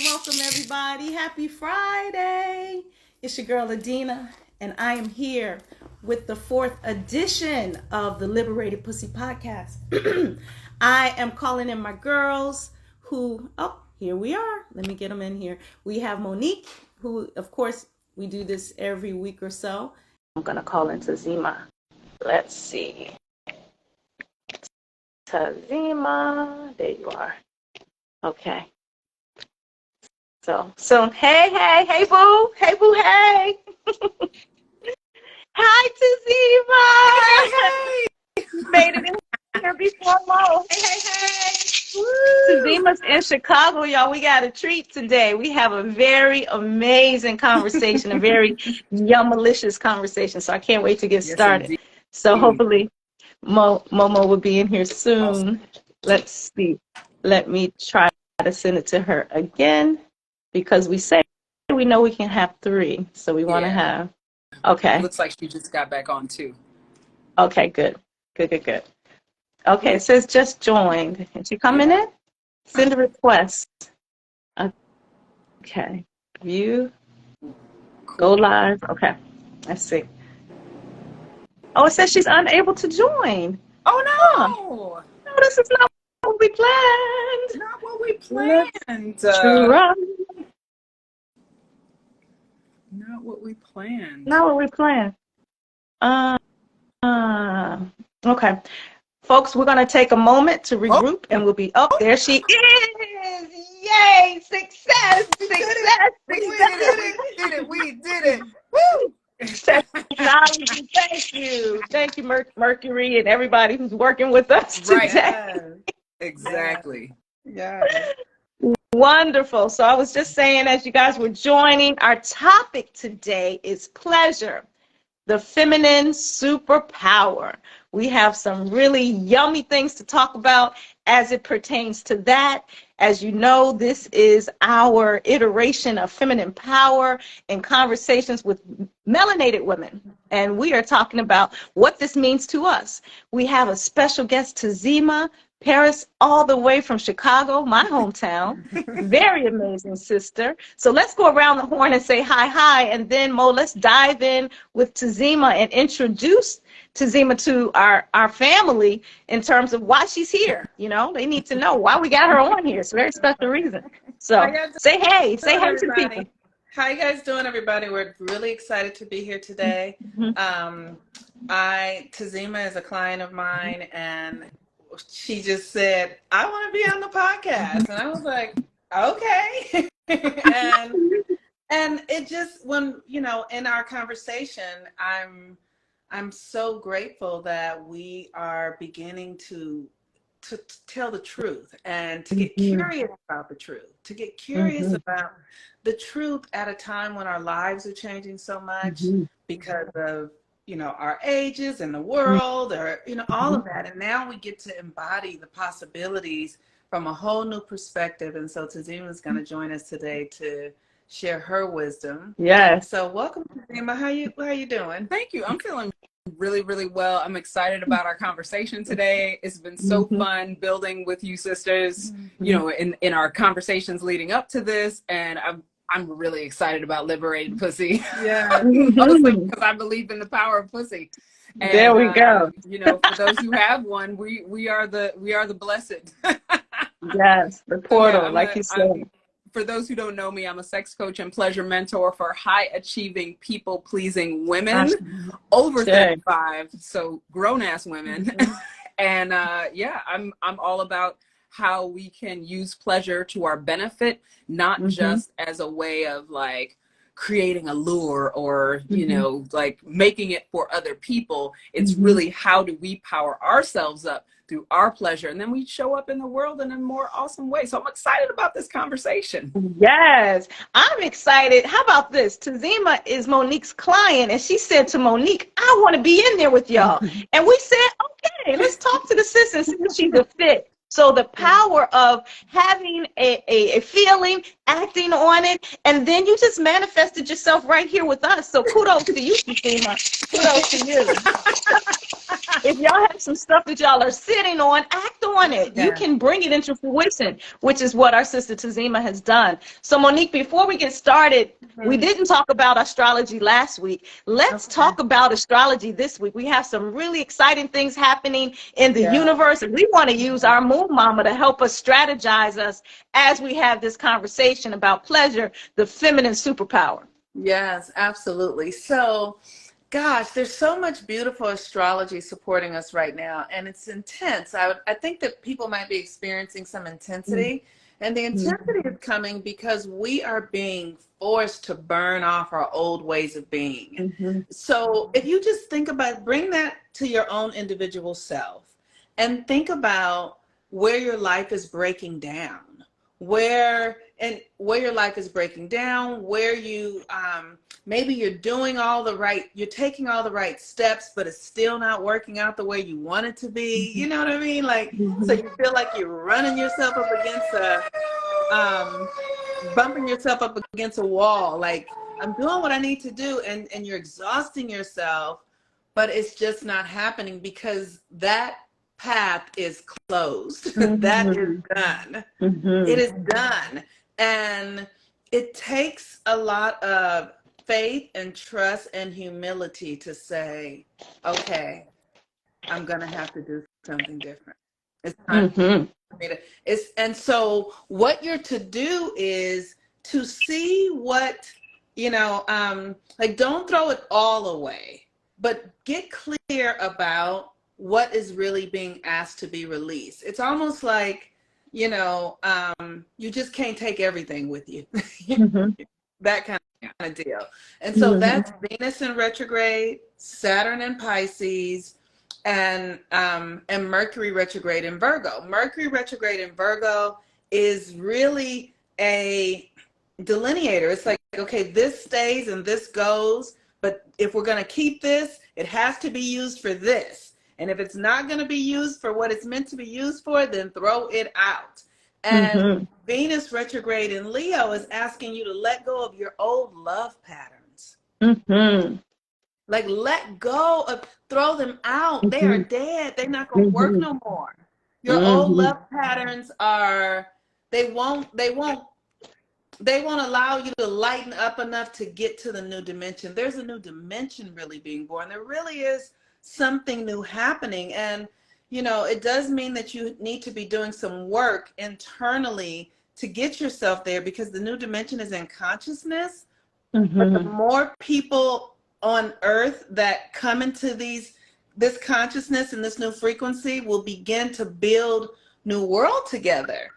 welcome, everybody. Happy Friday. It's your girl, Adina, and I am here with the fourth edition of the Liberated Pussy podcast. I am calling in my girls here we are. Let me get them in here. We have Monique, who, of course, we do this every week or so. I'm going to call in Tazima. Let's see. Tazima, there you are. Okay. So, hey, boo. Hey, boo, hey. Hi, Tazima. Hey. Made it in here before Mo. Hey. Tazima's in Chicago, y'all. We got a treat today. We have a very amazing conversation, a very yum-malicious conversation. So I can't wait to get started. Indeed. So hopefully Momo will be in here soon. Awesome. Let's see. Let me try to send it to her again. Because we know we can have three, so we want to have. Okay. It looks like she just got back on too. Okay, good. Okay, it says just joined. Is she coming in? Send a request. Okay. View. Go live. Okay. Let's see. Oh, it says she's unable to join. Oh no! No, this is not what we planned. Not what we planned. Not what we planned. Okay. Folks, we're going to take a moment to regroup and we'll be up. There she is. Yay. Success. We did it. Woo. Technology. Thank you, Mercury, and everybody who's working with us today. Right. Exactly. Yeah. Wonderful. So I was just saying, as you guys were joining, our topic today is pleasure, the feminine superpower. We have some really yummy things to talk about as it pertains to that. As you know, this is our iteration of feminine power in conversations with melanated women. And we are talking about what this means to us. We have a special guest, Tazima Paris, all the way from Chicago, my hometown. Very amazing sister. So let's go around the horn and say hi. And then, Mo, let's dive in with Tazima and introduce Tazima to our family in terms of why she's here. You know, they need to know why we got her on here. It's a very special reason. So say hey to people. How you guys doing, everybody? We're really excited to be here today. Tazima is a client of mine, and she just said, I want to be on the podcast. And I was like, okay. and it just, when, you know, in our conversation, I'm so grateful that we are beginning to tell the truth and to get curious about the truth, to get curious about the truth at a time when our lives are changing so much because of, you know, our ages and the world, or, you know, all of that. And now we get to embody the possibilities from a whole new perspective. And so Tazima is going to join us today to share her wisdom. Yes. So welcome, Tazima. How you doing? Thank you. I'm feeling really, really well. I'm excited about our conversation today. It's been so fun building with you sisters, you know, in our conversations leading up to this. And I'm really excited about Liberated Pussy. Yeah. Mostly because I believe in the power of pussy. And, there we go. You know, for those who have one, we are the blessed. Yes, the portal, you said. For those who don't know me, I'm a sex coach and pleasure mentor for high achieving, people pleasing women over 35, so grown ass women. And I'm all about how we can use pleasure to our benefit, not just as a way of like creating a lure or, you know, like making it for other people. It's really, how do we power ourselves up through our pleasure, and then we show up in the world in a more awesome way. So I'm excited about this conversation. Yes, I'm excited. How about this? Tazima is Monique's client, and she said to Monique, I want to be in there with y'all. And we said, okay, let's talk to the sis and see if she's a fit. So the power of having a feeling acting on it, and then you just manifested yourself right here with us. So kudos to you, Fatima. Kudos to you. If y'all have some stuff that y'all are sitting on, act on it. You can bring it into fruition, which is what our sister Tazima has done. So Monique, before we get started, we didn't talk about astrology last week. Let's talk about astrology this week. We have some really exciting things happening in the universe, and we want to use our moon mama to help us strategize us as we have this conversation about pleasure, the feminine superpower. Yes, absolutely. So, gosh, there's so much beautiful astrology supporting us right now, and it's intense. I think that people might be experiencing some intensity, and the intensity is coming because we are being forced to burn off our old ways of being. So if you just think about, bring that to your own individual self, and think about where your life is breaking down, where your life is breaking down, where you maybe you're doing you're taking all the right steps, but it's still not working out the way you want it to be. You know what I mean? Like, so you feel like you're running yourself up against bumping yourself up against a wall. Like, I'm doing what I need to do, and you're exhausting yourself, but it's just not happening because that path is closed. That is done. It is done. And it takes a lot of faith and trust and humility to say, okay, I'm going to have to do something different. It's time for me to, and so what you're to do is to see what, like, don't throw it all away, but get clear about what is really being asked to be released. It's almost like, you just can't take everything with you. That kind of deal. And so that's Venus in retrograde, Saturn in Pisces, and Mercury retrograde in Virgo. Mercury retrograde in Virgo is really a delineator. It's like, okay, this stays and this goes, but if we're going to keep this, it has to be used for this. And if it's not going to be used for what it's meant to be used for, then throw it out. And Venus retrograde in Leo is asking you to let go of your old love patterns. Like, let go of, throw them out. They are dead. They're not going to work no more. Your old love patterns they won't allow you to lighten up enough to get to the new dimension. There's a new dimension really being born. There really is something new happening. And, it does mean that you need to be doing some work internally to get yourself there, because the new dimension is in consciousness. But the more people on earth that come into this consciousness and this new frequency will begin to build new world together.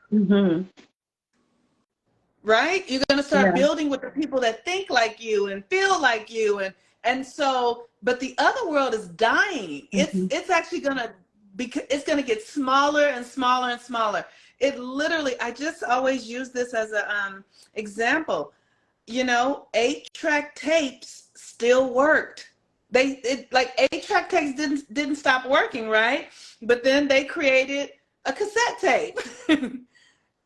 Right? You're going to start building with the people that think like you and feel like you. And so, but the other world is dying. It's actually going to get smaller and smaller and smaller. It literally, I just always use this as an example. 8-track tapes still worked. Like 8-track tapes didn't stop working, right? But then they created a cassette tape.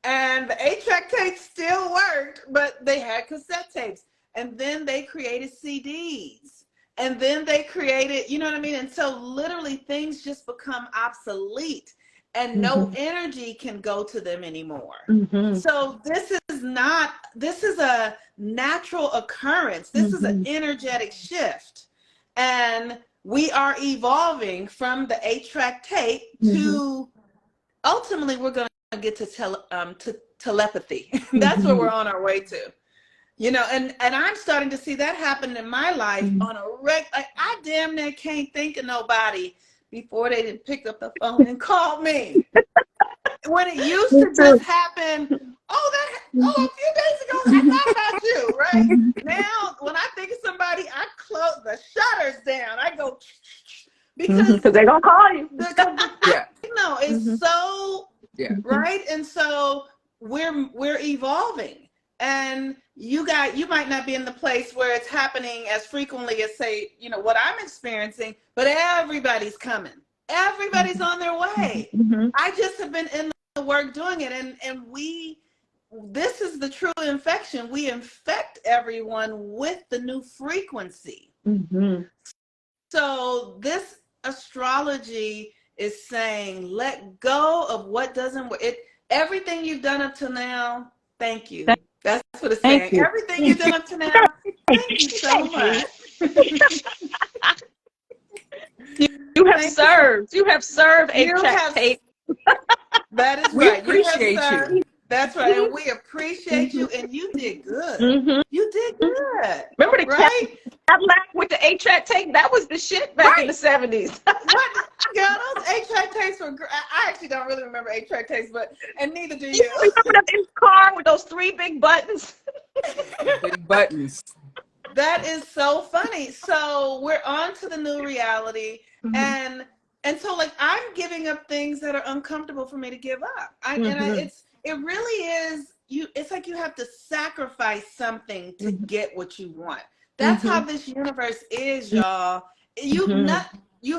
And the 8-track tapes still worked, but they had cassette tapes. And then they created CDs. And then they created, you know what I mean? And so literally things just become obsolete, and no energy can go to them anymore. So this is a natural occurrence. This is an energetic shift. And we are evolving from the 8-track tape to, ultimately, we're going to get to telepathy. That's what we're on our way to. And I'm starting to see that happen in my life on a I damn near can't think of nobody before they didn't pick up the phone and call me. When it used to just happen, a few days ago, I thought about you, right? Now, when I think of somebody, I close the shutters down. I go, because they're going to call you. No, it's so, right? And so we're evolving. And you might not be in the place where it's happening as frequently as, say, what I'm experiencing, but everybody's coming. Everybody's on their way. I just have been in the work doing it. And we this is the true infection. We infect everyone with the new frequency. Mm-hmm. So this astrology is saying, let go of what doesn't work. Everything you've done up to now, thank you. That's what it's Thank saying. you. Everything you've done up to now, thank you so much. You have served. You have served a track tape. That is We right. appreciate you. That's right. And we appreciate you. And you did good. Mm-hmm. You did good. Remember the Right? Cadillac with the 8-track tape? That was the shit back in the 70s. What? Girl, those 8-track tapes were great. I actually don't really remember 8-track tapes, and neither do you. Remember that big car with those 3 big buttons? Big buttons. That is so funny. So we're on to the new reality. Mm-hmm. And so like I'm giving up things that are uncomfortable for me to give up. It really is it's like you have to sacrifice something to get what you want. That's how this universe is, y'all. You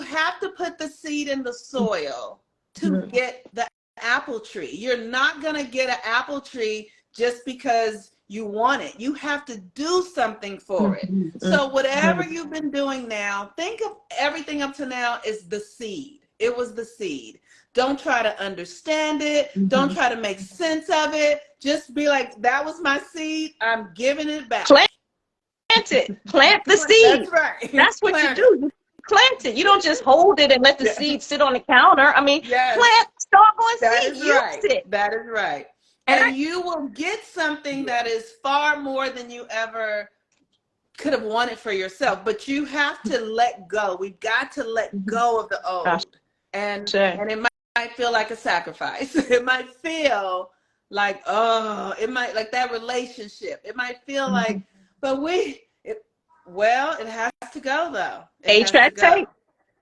have to put the seed in the soil to get the apple tree. You're not going to get an apple tree just because you want it. You have to do something for it. So whatever you've been doing now, think of everything up to now as the seed. It was the seed. Don't try to understand it. Don't try to make sense of it. Just be like, that was my seed. I'm giving it back. Plant it. Plant the seed. That's right. That's what you do. You plant it. You don't just hold it and let the seed sit on the counter. I mean, plant doggone seed. Use it. That is right. And you will get something that is far more than you ever could have wanted for yourself. But you have to let go. We've got to let go of the old. And it might feel like a sacrifice. It might feel like, it might like that relationship. It might feel like, but it has to go though. 8-track tape.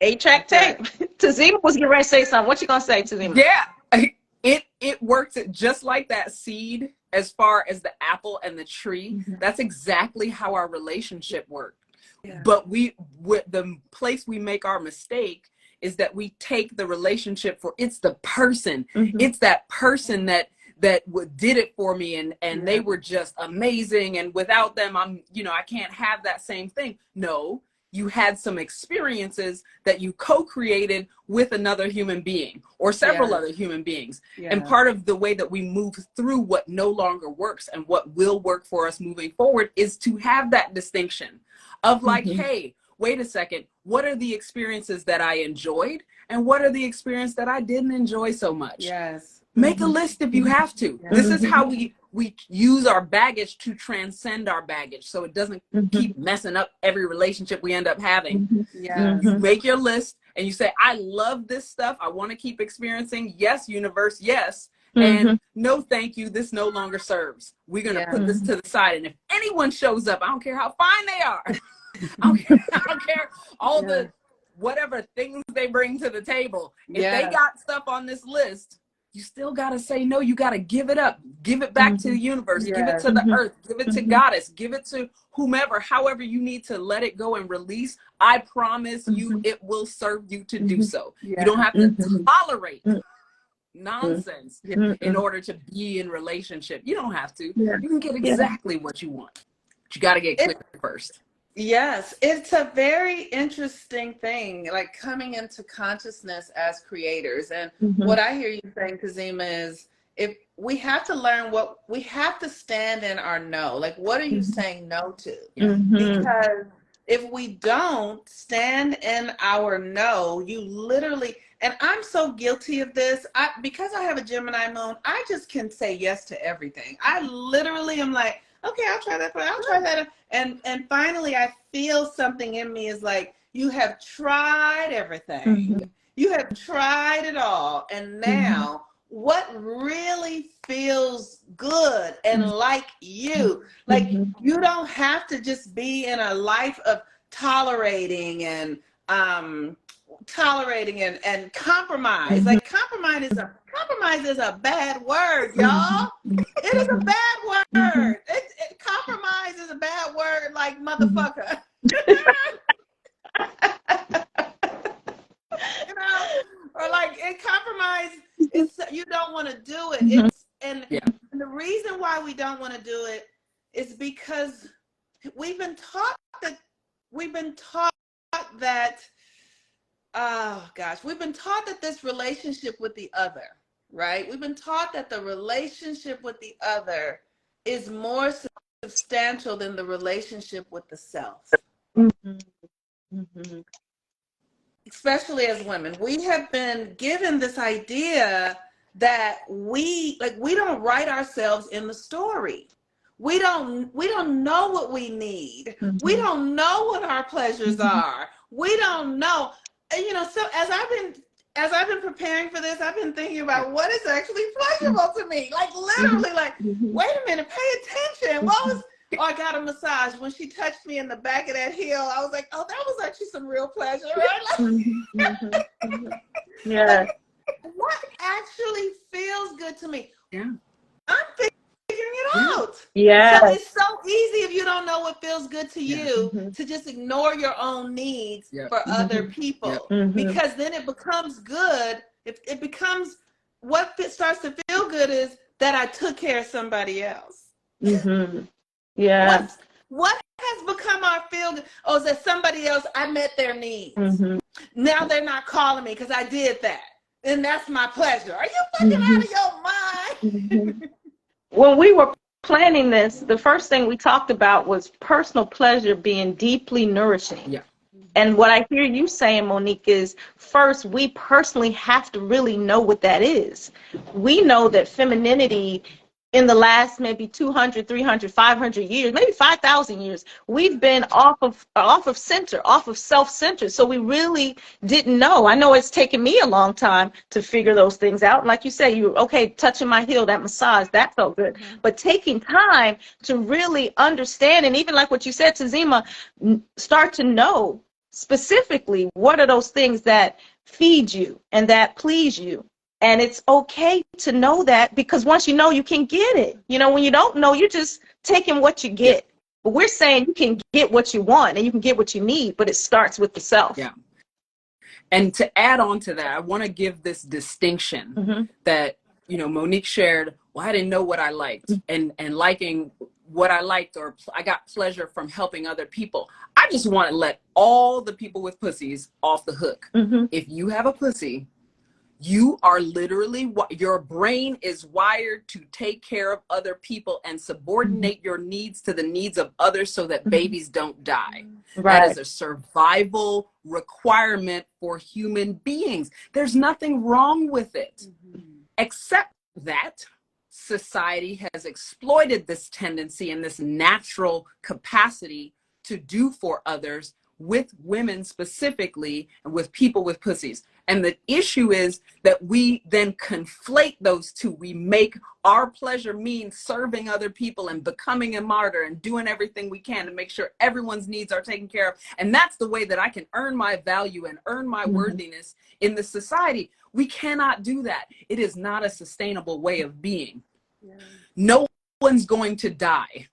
8-track tape. Tazima was getting ready to say something. What you gonna say, Tazima? Yeah. It works just like that seed as far as the apple and the tree. That's exactly how our relationship worked. Yeah. But the place we make our mistake is that we take the relationship for it's the person. It's that person that did it for me and they were just amazing. And without them, I can't have that same thing. No. You had some experiences that you co-created with another human being or several other human beings. And part of the way that we move through what no longer works and what will work for us moving forward is to have that distinction of like, hey, wait a second, what are the experiences that I enjoyed and what are the experiences that I didn't enjoy so much? Yes. Make a list if you have to. This is how we use our baggage to transcend our baggage so it doesn't keep messing up every relationship we end up having. You make your list and you say, I love this stuff. I want to keep experiencing. Yes, universe, yes. And no, thank you. This no longer serves. We're going to put this to the side. And if anyone shows up, I don't care how fine they are. I don't care all the whatever things they bring to the table. If they got stuff on this list, you still got to say no. You got to give it up. Give it back to the universe. Give it to the earth. Give it to goddess. Give it to whomever, however you need to let it go and release. I promise you it will serve you to do so. You don't have to tolerate nonsense in order to be in relationship. You don't have to. You can get exactly what you want. But you got to get clear first. Yes, it's a very interesting thing, like coming into consciousness as creators. And what I hear you saying, Kazima, is if we have to learn we have to stand in our no. Like, what are you saying no to? Because if we don't stand in our no, you literally, and I'm so guilty of this, because I have a Gemini moon, I just can say yes to everything. I literally am like, okay, I'll try that, but I'll try that. And finally, I feel something in me is like, you have tried everything. You have tried it all. And now, what really feels good and like you? Like, you don't have to just be in a life of tolerating and compromise. Like, compromise is a bad word, y'all. It is a bad word. Compromise is a bad word, like motherfucker. Or like compromise is you don't want to do it. And the reason why don't want to do it is because we've been taught that oh gosh, we've been taught that this relationship with the other, right? We've been taught that the relationship with the other is more substantial than the relationship with the self. Mm-hmm. Mm-hmm. Especially as women, we have been given this idea that we don't write ourselves in the story. We don't know what we need. Mm-hmm. We don't know what our pleasures are. We don't know. And, so as I've been preparing for this, I've been thinking about what is actually pleasurable to me. Like literally, like, wait a minute, pay attention. Oh, I got a massage. When she touched me in the back of that heel, I was like, oh, that was actually some real pleasure, right? Yeah. Like, what actually feels good to me? Yeah. I'm figuring it out. Yeah. So it's so easy if you don't know what feels good to you to just ignore your own needs for other people. Because then it becomes good. It becomes what starts to feel good is that I took care of somebody else. Yeah. What has become our feel good? Oh, is that somebody else, I met their needs. Now they're not calling me because I did that. And that's my pleasure. Are you fucking out of your mind? When we were planning this, the first thing we talked about was personal pleasure being deeply nourishing. Yeah. And what I hear you saying, Monique, is first, we personally have to really know what that is. We know that femininity in the last maybe 200, 300, 500 years, maybe 5,000 years, we've been off of center, off of self-centered. So we really didn't know. I know it's taken me a long time to figure those things out. Like you say, you okay, touching my heel, that massage, that felt good. But taking time to really understand, and even like what you said, Tazima, start to know specifically what are those things that feed you and that please you. And it's okay to know that, because once you know, you can get it. When you don't know, you're just taking what you get. But we're saying you can get what you want and you can get what you need, but it starts with the self. Yeah. And to add on to that, I want to give this distinction that, Monique shared, well, I didn't know what I liked, and liking what I liked, or I got pleasure from helping other people. I just want to let all the people with pussies off the hook. If you have a pussy, you are literally, your brain is wired to take care of other people and subordinate your needs to the needs of others so that babies don't die. Right. That is a survival requirement for human beings. There's nothing wrong with it, except that society has exploited this tendency and this natural capacity to do for others, with women specifically, and with people with pussies. And the issue is that we then conflate those two. We make our pleasure mean serving other people and becoming a martyr and doing everything we can to make sure everyone's needs are taken care of. And that's the way that I can earn my value and earn my worthiness in the society. We cannot do that. It is not a sustainable way of being. No one's going to die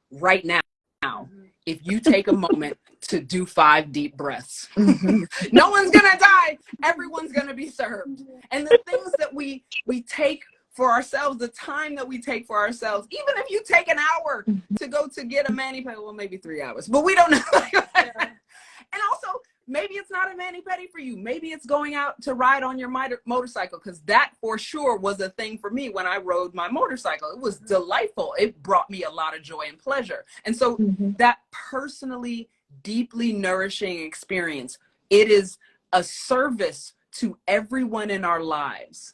right now if you take a moment to do 5 deep breaths. No one's gonna die. Everyone's gonna be served. And the things that we take for ourselves, the time that we take for ourselves, even if you take an hour to go to get a mani-pedi, well, maybe 3 hours, but we don't know. And also, maybe it's not a mani-pedi for you. Maybe it's going out to ride on your motorcycle, because that for sure was a thing for me when I rode my motorcycle. It was delightful. It brought me a lot of joy and pleasure. And so that personally, deeply nourishing experience, it is a service to everyone in our lives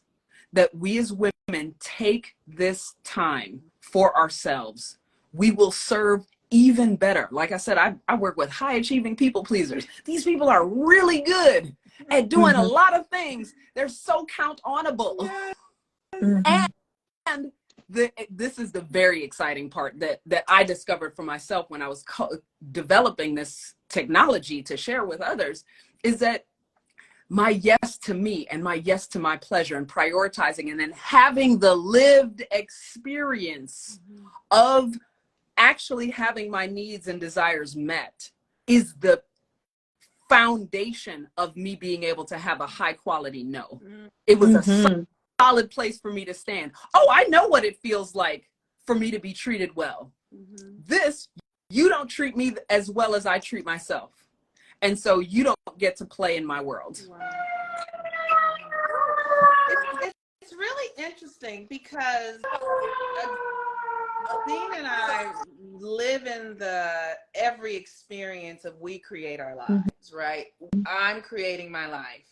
that we as women take this time for ourselves. We will serve even better. Like I said, I work with high achieving people pleasers. These people are really good at doing a lot of things. They're so count onable. And this is the very exciting part that I discovered for myself when I was developing this technology to share with others, is that my yes to me and my yes to my pleasure, and prioritizing and then having the lived experience of actually having my needs and desires met is the foundation of me being able to have a high quality no. It was a solid place for me to stand. Oh, I know what it feels like for me to be treated well. This, you don't treat me as well as I treat myself. And so you don't get to play in my world. Wow. It's really interesting because Dean and I live in the every experience of we create our lives, right? I'm creating my life.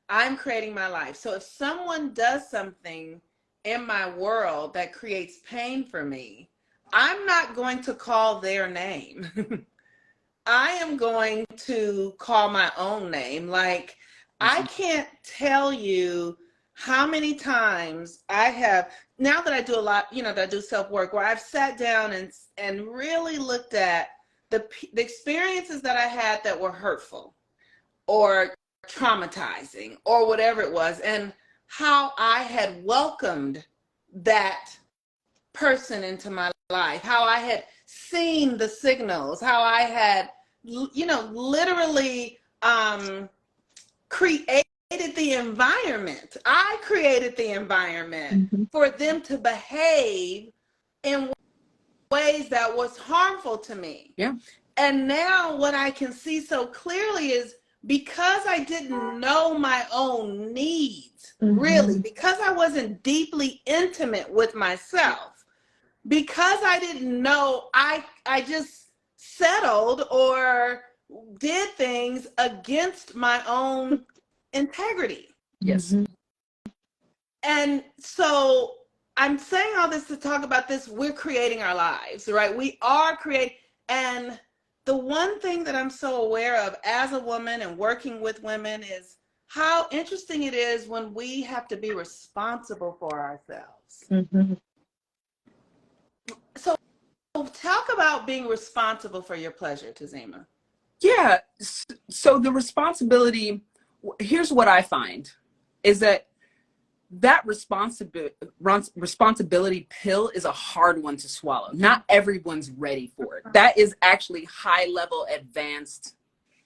I'm creating my life. So if someone does something in my world that creates pain for me, I'm not going to call their name. I am going to call my own name. Like, I can't tell you how many times I have, now that I do a lot, that I do self-work, where I've sat down and really looked at the experiences that I had that were hurtful or traumatizing or whatever it was, and how I had welcomed that person into my life, how I had seen the signals, how I had, literally created the environment. I created the environment for them to behave in ways that was harmful to me. Yeah. And now what I can see so clearly is because I didn't know my own needs, really, because I wasn't deeply intimate with myself, because I didn't know, I just settled or did things against my own integrity. Yes. And so I'm saying all this to talk about this. We're creating our lives, right? We are creating. And the one thing that I'm so aware of as a woman and working with women is how interesting it is when we have to be responsible for ourselves. So talk about being responsible for your pleasure, Tazima. Yeah. So the responsibility, here's what I find, is that responsibility pill is a hard one to swallow. Not everyone's ready for it. That is actually high level advanced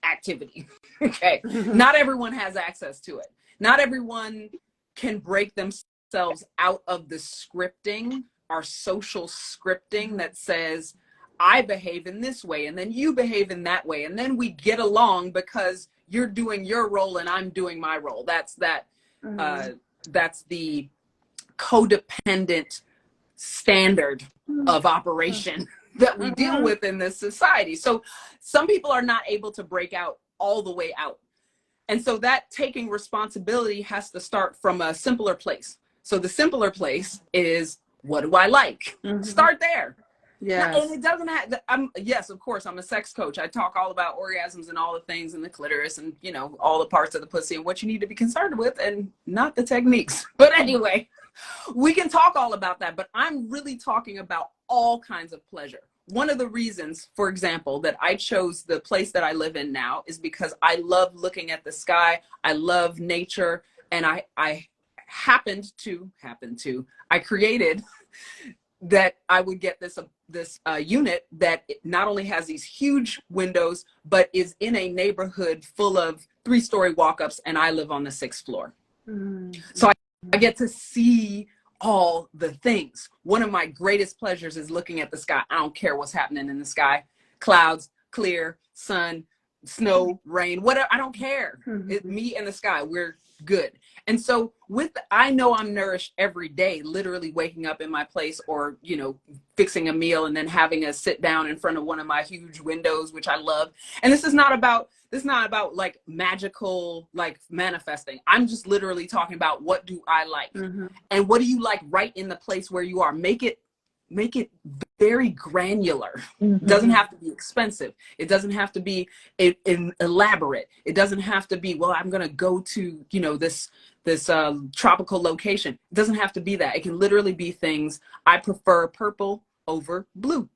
activity. Okay. Not everyone has access to it. Not everyone can break themselves out of the scripting, our social scripting that says, I behave in this way and then you behave in that way. And then we get along because you're doing your role and I'm doing my role. That's the codependent standard of operation that we deal with in this society. So some people are not able to break out all the way out. And so that taking responsibility has to start from a simpler place. So the simpler place is, what do I like? Start there. Yes. And it doesn't have, yes, of course, I'm a sex coach. I talk all about orgasms and all the things and the clitoris and, all the parts of the pussy and what you need to be concerned with and not the techniques. But anyway, we can talk all about that, but I'm really talking about all kinds of pleasure. One of the reasons, for example, that I chose the place that I live in now is because I love looking at the sky. I love nature. And I created that I would get this unit that not only has these huge windows, but is in a neighborhood full of 3-story walk-ups, and I live on the 6th floor. So I get to see all the things. One of my greatest pleasures is looking at the sky. I don't care what's happening in the sky. Clouds, clear, sun, snow, rain, whatever. I don't care. It's me and the sky. We're good. And so I know I'm nourished every day, literally waking up in my place or, fixing a meal and then having a sit down in front of one of my huge windows, which I love. And this is not about like magical, like manifesting. I'm just literally talking about what do I like and what do you like right in the place where you are. Make it very granular. It doesn't have to be expensive. It doesn't have to be elaborate. It doesn't have to be, well, I'm going to go to, this tropical location. It doesn't have to be that. It can literally be things. I prefer purple over blue.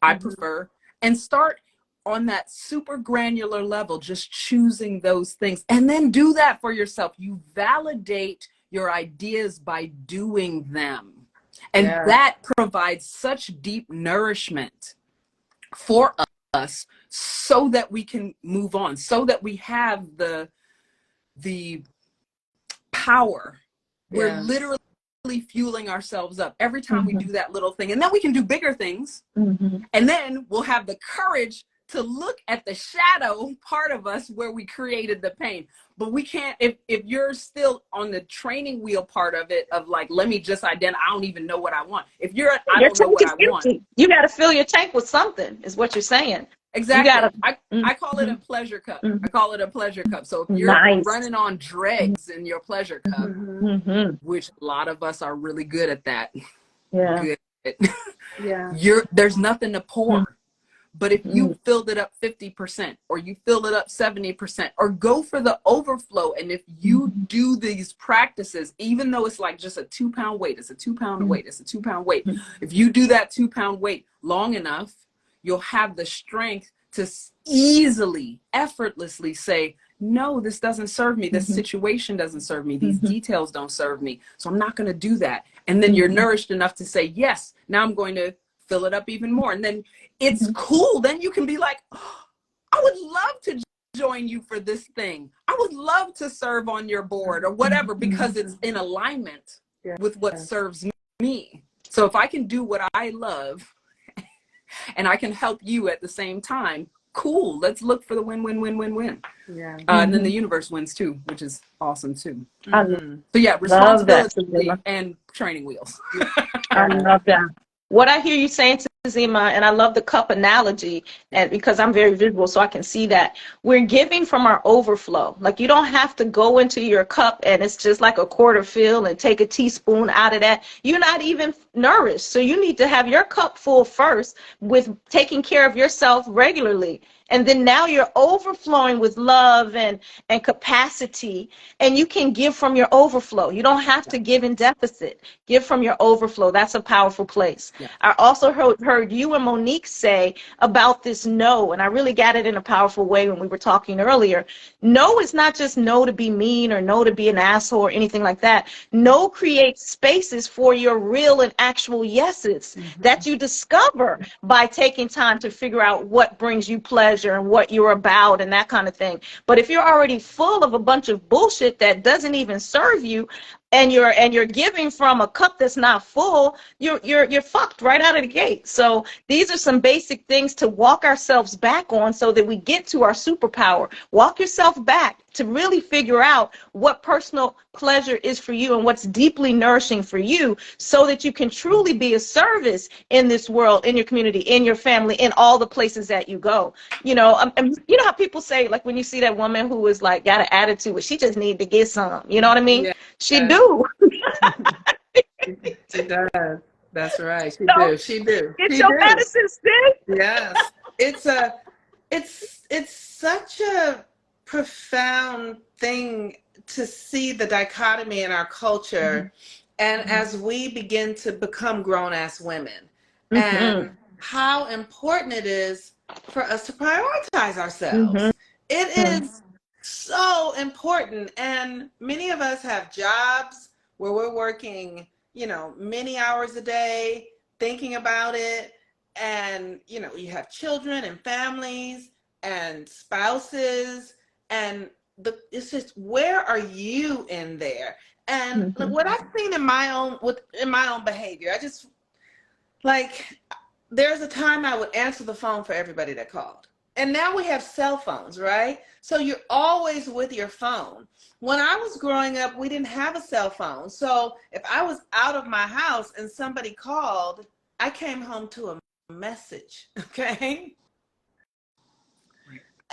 I prefer, and start on that super granular level, just choosing those things, and then do that for yourself. You validate your ideas by doing them. And that provides such deep nourishment for us so that we can move on, so that we have the power. We're literally fueling ourselves up every time we do that little thing. And then we can do bigger things. And then we'll have the courage to look at the shadow part of us where we created the pain. But we can't, if you're still on the training wheel part of it, of like, let me just identify, I don't even know what I want. If you're, I don't know what I want. You got to fill your tank with something, is what you're saying. Exactly. You gotta, I call it a pleasure cup. I call it a pleasure cup. So if you're running on dregs in your pleasure cup, which a lot of us are really good at that. Good. There's nothing to pour. But if you filled it up 50%, or you fill it up 70%, or go for the overflow, and if you do these practices, even though it's like just a 2-pound weight, it's a 2-pound weight, it's a 2-pound weight. If you do that 2-pound weight long enough, you'll have the strength to easily, effortlessly say, no, this doesn't serve me. This situation doesn't serve me. These details don't serve me. So I'm not going to do that. And then you're nourished enough to say, yes, now I'm going to fill it up even more. And then it's cool. Then you can be like, oh, I would love to join you for this thing. I would love to serve on your board or whatever, because it's in alignment with what serves me. So if I can do what I love and I can help you at the same time, cool. Let's look for the win, win, win, win, win. And then the universe wins too, which is awesome too. So yeah, responsibility and training wheels. I love that. What I hear you saying, Zima, and I love the cup analogy, and because I'm very visual, so I can see that we're giving from our overflow. Like, you don't have to go into your cup and it's just like a quarter fill and take a teaspoon out of that. You're not even nourished. So you need to have your cup full first with taking care of yourself regularly. And then now you're overflowing with love and capacity, and you can give from your overflow. You don't have to give in deficit. Give from your overflow. That's a powerful place. I also heard you and Monique say about this no, and I really got it in a powerful way when we were talking earlier. No is not just no to be mean or no to be an asshole or anything like that. No creates spaces for your real and actual yeses that you discover by taking time to figure out what brings you pleasure and what you're about and that kind of thing. But if you're already full of a bunch of bullshit that doesn't even serve you, and you're giving from a cup that's not full, you're fucked right out of the gate. So these are some basic things to walk ourselves back on so that we get to our superpower. Walk yourself back to really figure out what personal pleasure is for you and what's deeply nourishing for you, so that you can truly be a service in this world, in your community, in your family, in all the places that you go. You know, you know how people say, like, when you see that woman who is like got an attitude, she just need to get some. You know what I mean? She do. She does. That's right. She So, do. She do. Get She your do. medicine, sis. Yes. It's such a profound thing to see the dichotomy in our culture, and as we begin to become grown-ass women, and how important it is for us to prioritize ourselves. It is so important. And many of us have jobs where we're working, you know, many hours a day, thinking about it. And, you know, you have children and families and spouses, and it's just, where are you in there? And what I've seen in my own behavior, I just, like, there's a time I would answer the phone for everybody that called. And now we have cell phones, right? So you're always with your phone. When I was growing up, we didn't have a cell phone. So if I was out of my house and somebody called, I came home to a message, okay?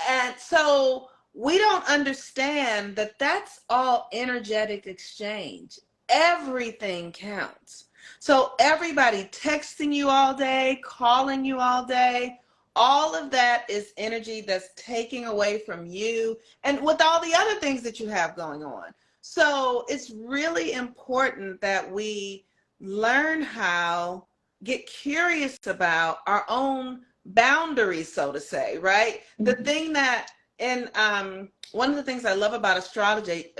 And so we don't understand that that's all energetic exchange. Everything counts. So everybody texting you all day, calling you all day, all of that is energy that's taking away from you and with all the other things that you have going on. So it's really important that we learn how, get curious about our own boundaries, so to say, right? The thing that, and one of the things I love about astrology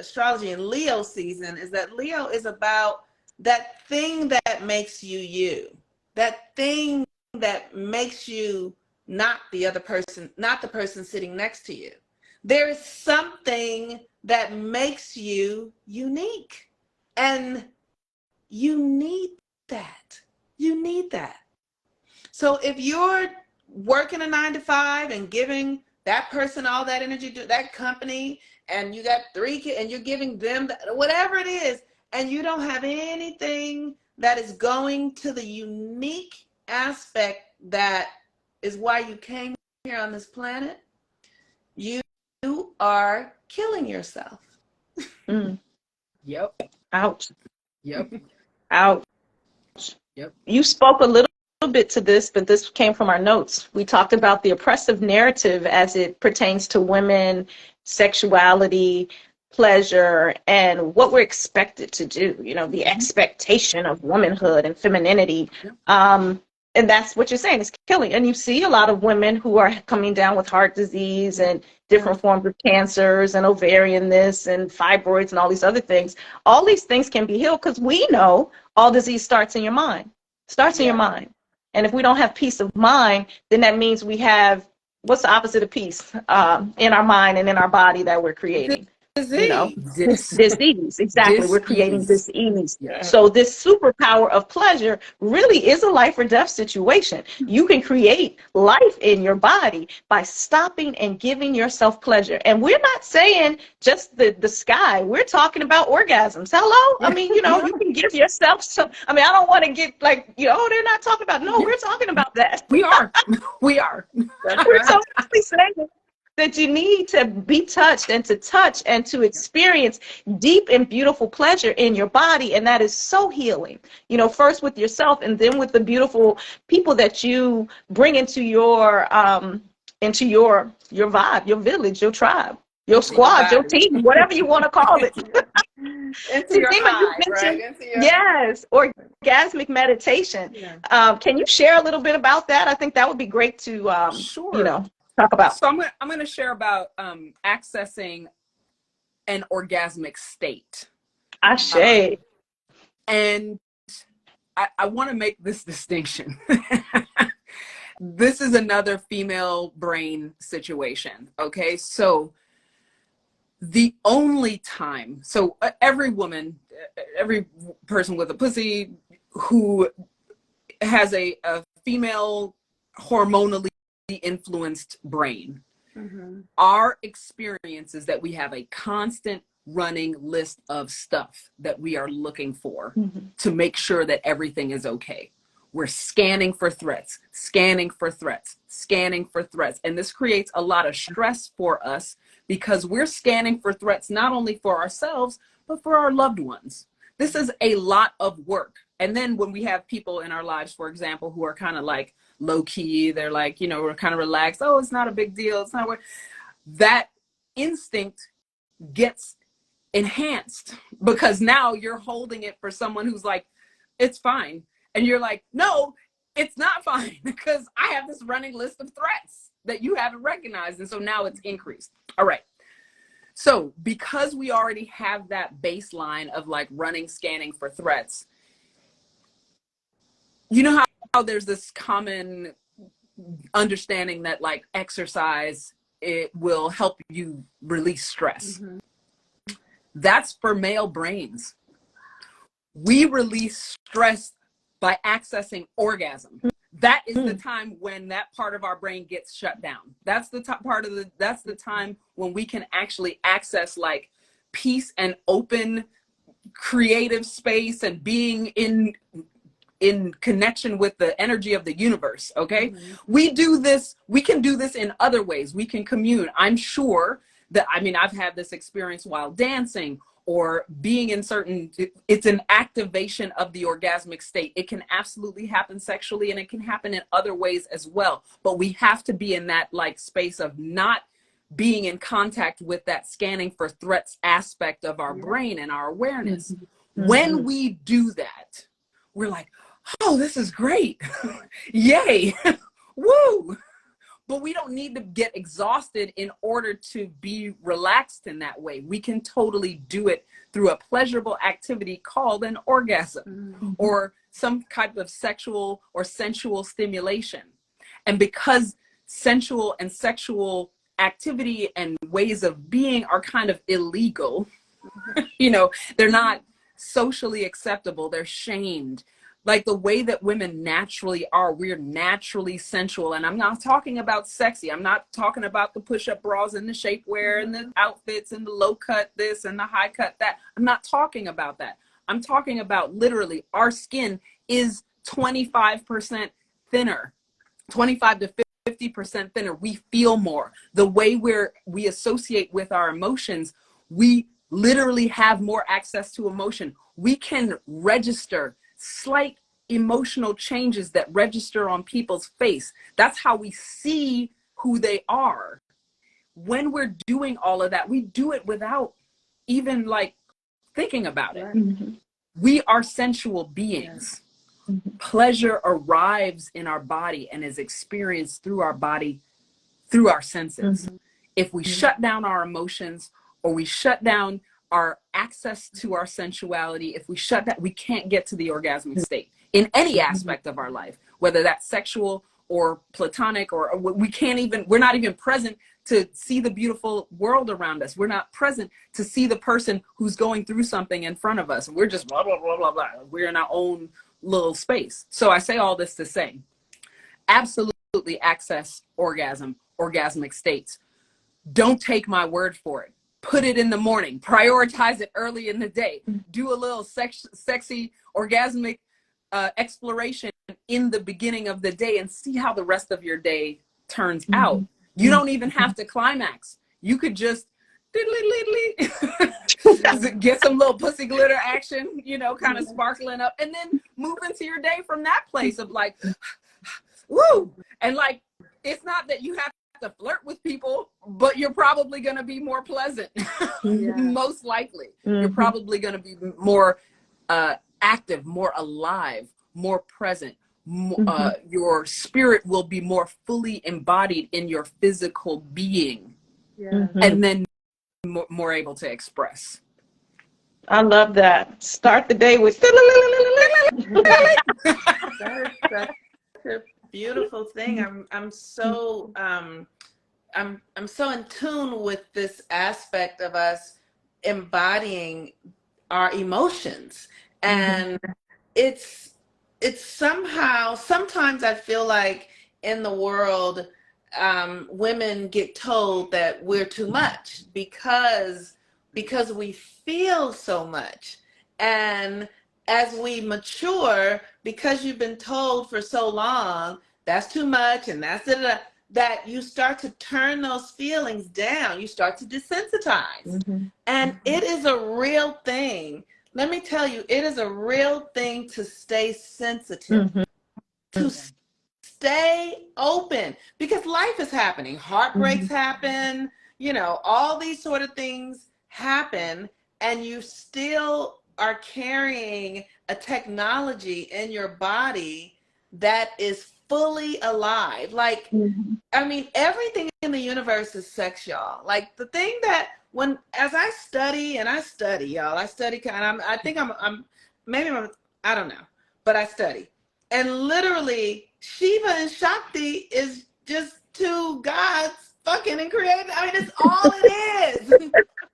in Leo season is that Leo is about that thing that makes you you, that thing that makes you not the other person, not the person sitting next to you. There is something that makes you unique. And you need that. You need that. So if you're working a 9 to 5 and giving that person all that energy to that company, and you got 3 kids and you're giving them whatever it is, and you don't have anything that is going to the unique aspect that is why you came here on this planet, you are killing yourself. Mm. Yep. Ouch. Yep. Ouch. Yep. You spoke a little bit to this, but this came from our notes. We talked about the oppressive narrative as it pertains to women, sexuality, pleasure, and what we're expected to do, you know, the expectation of womanhood and femininity. And that's what you're saying, is killing. And you see a lot of women who are coming down with heart disease and different forms of cancers and ovarian this and fibroids and all these other things. All these things can be healed because we know all disease starts in your mind. Starts in your mind. And if we don't have peace of mind, then that means we have, what's the opposite of peace? In our mind and in our body that we're creating. Disease. You know, disease. Exactly. We're creating disease. Yeah. So this superpower of pleasure really is a life or death situation. You can create life in your body by stopping and giving yourself pleasure. And we're not saying just the sky. We're talking about orgasms. Hello? I mean, you know, you can give yourself some. I mean, I don't want to get like, you know, they're not talking about. No, we're talking about that. We are. We are. We're totally saying that you need to be touched and to touch and to experience deep and beautiful pleasure in your body. And that is so healing, you know, first with yourself and then with the beautiful people that you bring into your vibe, your village, your tribe, your squad, your team, whatever you want to call it. Into your hive, right? Yes, orgasmic meditation. Can you share a little bit about that? I think that would be great to, Sure. you know, talk about. So I'm going to share about accessing an orgasmic state. Ashe. And I want to make this distinction. This is another female brain situation. Okay. So the only time, so every woman, every person with a pussy who has a female hormonally influenced brain, our experience is that we have a constant running list of stuff that we are looking for to make sure that everything is okay. We're scanning for threats, scanning for threats, scanning for threats. And this creates a lot of stress for us because we're scanning for threats not only for ourselves, but for our loved ones. This is a lot of work. And then when we have people in our lives, for example, who are kind of like low key, they're like, you know, we're kind of relaxed. Oh, it's not a big deal. It's not work. That instinct gets enhanced because now you're holding it for someone who's like, it's fine. And you're like, no, it's not fine because I have this running list of threats that you haven't recognized. And so now it's increased. All right. So because we already have that baseline of like running, scanning for threats, you know how there's this common understanding that like exercise, it will help you release stress. That's for male brains. We release stress by accessing orgasm. That is the time when that part of our brain gets shut down. That's the top part of that's the time when we can actually access like peace and open creative space and being in connection with the energy of the universe. Okay. We do this. We can do this in other ways. We can commune. I'm sure that, I mean, I've had this experience while dancing or being in certain, it's an activation of the orgasmic state. It can absolutely happen sexually and it can happen in other ways as well. But we have to be in that like space of not being in contact with that scanning for threats aspect of our brain and our awareness. When we do that, we're like, oh, this is great. Yay. Woo. But we don't need to get exhausted in order to be relaxed in that way. We can totally do it through a pleasurable activity called an orgasm or some type of sexual or sensual stimulation. And because sensual and sexual activity and ways of being are kind of illegal, you know, they're not socially acceptable. They're shamed. Like the way that women naturally are, we're naturally sensual. And I'm not talking about sexy. I'm not talking about the push-up bras and the shapewear and the outfits and the low cut this and the high cut that. I'm not talking about that. I'm talking about literally our skin is 25% thinner, 25 to 50% thinner. We feel more. The way we associate with our emotions, we literally have more access to emotion. We can register slight emotional changes that register on people's face. That's how we see who they are. When we're doing all of that, we do it without even like thinking about it. Mm-hmm. We are sensual beings. Mm-hmm. Pleasure arrives in our body and is experienced through our body, through our senses. Mm-hmm. If we shut down our emotions, or we shut down our access to our sensuality, if we shut that, we can't get to the orgasmic state in any aspect of our life, whether that's sexual or platonic, or we're not even present to see the beautiful world around us. We're not present to see the person who's going through something in front of us. We're just blah, blah, blah, blah, blah. We're in our own little space. So I say all this to say, absolutely access orgasm, orgasmic states. Don't take my word for it. Put it in the morning. Prioritize it early in the day. Do a little sexy orgasmic exploration in the beginning of the day and see how the rest of your day turns out. You don't even have to climax. You could just get some little pussy glitter action, kind of sparkling up, and then move into your day from that place of like, woo. And like, it's not that you have to flirt with people, but you're probably going to be more pleasant. Most likely. You're probably going to be more active, more alive, more present. Your spirit will be more fully embodied in your physical being, and then more able to express. I love that. Start the day with That's a beautiful thing. I'm so in tune with this aspect of us embodying our emotions, and it's somehow, sometimes I feel like in the world, women get told that we're too much because we feel so much. And as we mature, because you've been told for so long, that's too much and that's it, that you start to turn those feelings down. You start to desensitize. And it is a real thing. Let me tell you, it is a real thing to stay sensitive, to stay open, because life is happening. Heartbreaks happen, all these sort of things happen, and you still are carrying a technology in your body that is fully alive. Like, I mean, everything in the universe is sex, y'all. Like, the thing that as I study, y'all, I study, and I don't know, but I study. And literally, Shiva and Shakti is just two gods fucking and creating. I mean, it's all it is.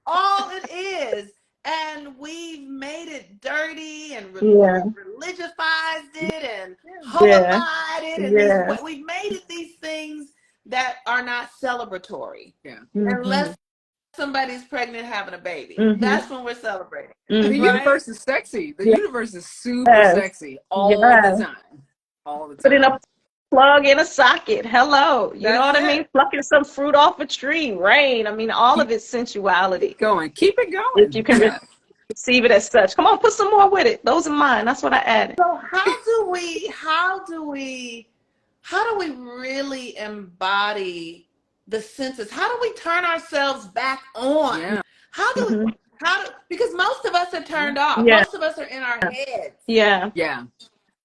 All it is. And we've made it dirty and religiousized it and homified it. And we've made it these things that are not celebratory. Unless somebody's pregnant having a baby. That's when we're celebrating. The universe is sexy. The universe is super sexy all the time. All the time. Put in a plug in a socket. Hello. You know what I mean? Plucking some fruit off a tree, rain. I mean, all of it's sensuality. Keep it going. If you can receive it as such. Come on, put some more with it. Those are mine. That's what I added. So how do we really embody the senses? How do we turn ourselves back on? Because most of us are turned off. Most of us are in our heads.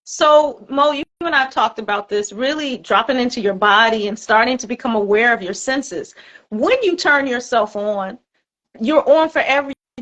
So Mo, you and I talked about this, really dropping into your body and starting to become aware of your senses. When you turn yourself on, you're on for everything.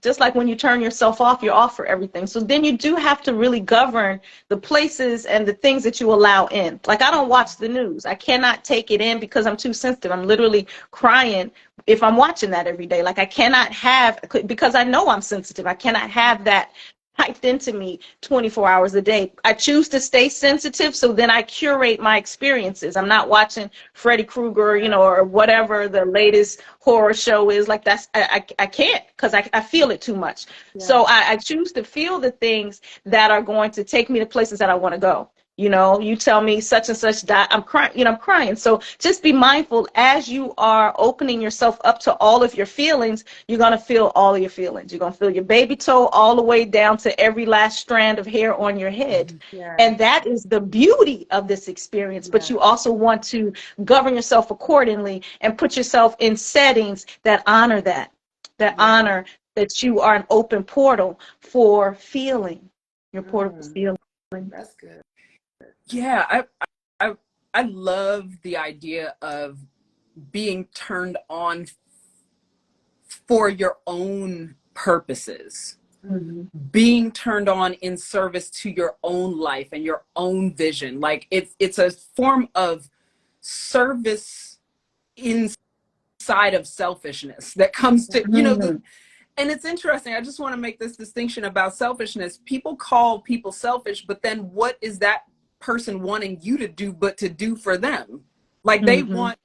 Just like when you turn yourself off, you're off for everything. So then you do have to really govern the places and the things that you allow in. Like, I don't watch the news. I cannot take it in because I'm too sensitive. I'm literally crying if I'm watching that every day. Like, I cannot have, because I know I'm sensitive, I cannot have that typed into me 24 hours a day. I choose to stay sensitive, so then I curate my experiences. I'm not watching Freddy Krueger, or whatever the latest horror show is. Like, that's, I can't, because I feel it too much. Yeah. So I choose to feel the things that are going to take me to places that I want to go. You tell me such and such died, I'm crying, I'm crying. So just be mindful as you are opening yourself up to all of your feelings. You're going to feel all of your feelings. You're going to feel your baby toe all the way down to every last strand of hair on your head. Yeah. And that is the beauty of this experience. Yeah. But you also want to govern yourself accordingly and put yourself in settings that honor that honor that you are an open portal for feeling. Your portal for feeling. That's good. Yeah, I love the idea of being turned on for your own purposes, being turned on in service to your own life and your own vision. Like, it's a form of service inside of selfishness that comes to, and it's interesting. I just want to make this distinction about selfishness. People call people selfish, but then what is that person wanting you to do but to do for them? Like, they want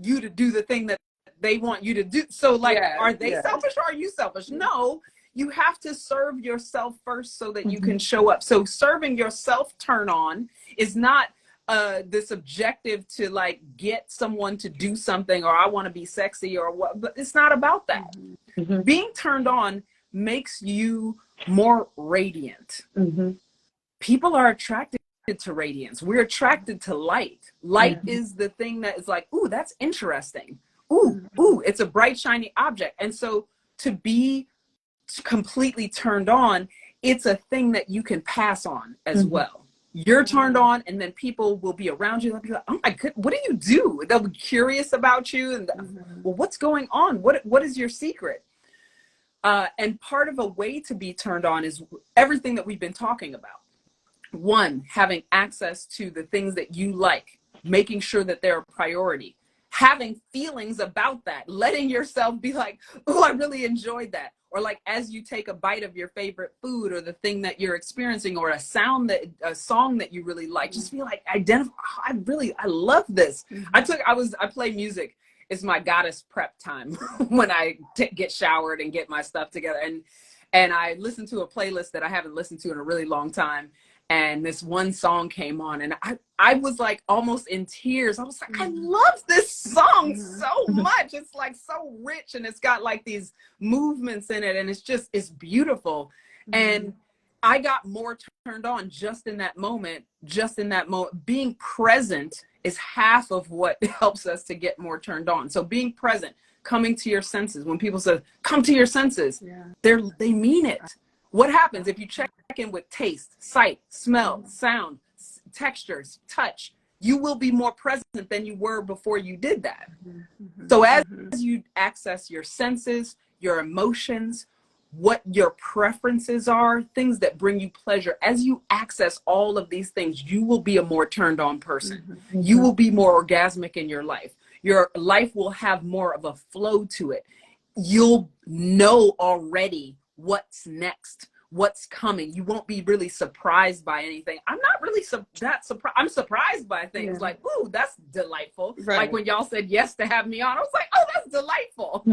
you to do the thing that they want you to do. So, like, are they selfish or are you selfish? No, you have to serve yourself first so that you can show up. So serving yourself turn on is not this objective to, like, get someone to do something, or I want to be sexy or what, but it's not about that. Being turned on makes you more radiant. People are attracted to radiance. We're attracted to light. Light is the thing that is like, ooh, that's interesting. Ooh, it's a bright, shiny object. And so to be completely turned on, it's a thing that you can pass on as well. You're turned on, and then people will be around you. They'll be like, oh my goodness, what do you do? They'll be curious about you. And well, what's going on? What is your secret? And part of a way to be turned on is everything that we've been talking about. One, having access to the things that you like, making sure that they're a priority, having feelings about that, letting yourself be like, oh, I really enjoyed that. Or like, as you take a bite of your favorite food or the thing that you're experiencing, or a song that you really like, just feel like, identify, oh, I love this. I play music. It's my goddess prep time when I get showered and get my stuff together. And I listen to a playlist that I haven't listened to in a really long time. And this one song came on, and I was like almost in tears. I was like, I love this song so much. It's like so rich, and it's got like these movements in it, and it's beautiful. And I got more turned on just in that moment. Being present is half of what helps us to get more turned on. So being present, coming to your senses. When people say, come to your senses, they mean it. What happens if you check in with taste, sight, smell, sound, textures, touch? You will be more present than you were before you did that. So as you access your senses, your emotions, what your preferences are, things that bring you pleasure, as you access all of these things, you will be a more turned on person. You will be more orgasmic in your life. Your life will have more of a flow to it. You'll know already what's next, what's coming. You won't be really surprised by anything. I'm not really that surprised. I'm surprised by things like, ooh, that's delightful. Right. Like when y'all said yes to have me on, I was like, oh, that's delightful.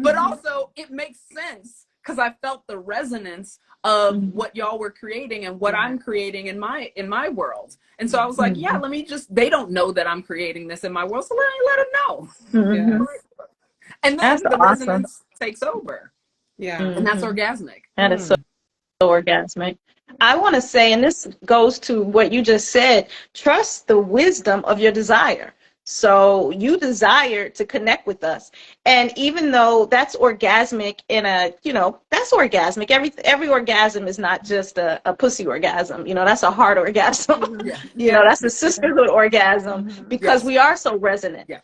But also it makes sense because I felt the resonance of what y'all were creating and what I'm creating in my world. And so I was like, yeah, they don't know that I'm creating this in my world, so let them know. And then the resonance takes over. Yeah. And that's orgasmic. That is so orgasmic. I want to say, and this goes to what you just said, trust the wisdom of your desire. So you desire to connect with us. And even though that's orgasmic that's orgasmic. Every orgasm is not just a pussy orgasm. That's a heart orgasm. That's a sisterhood orgasm because we are so resonant. Yeah.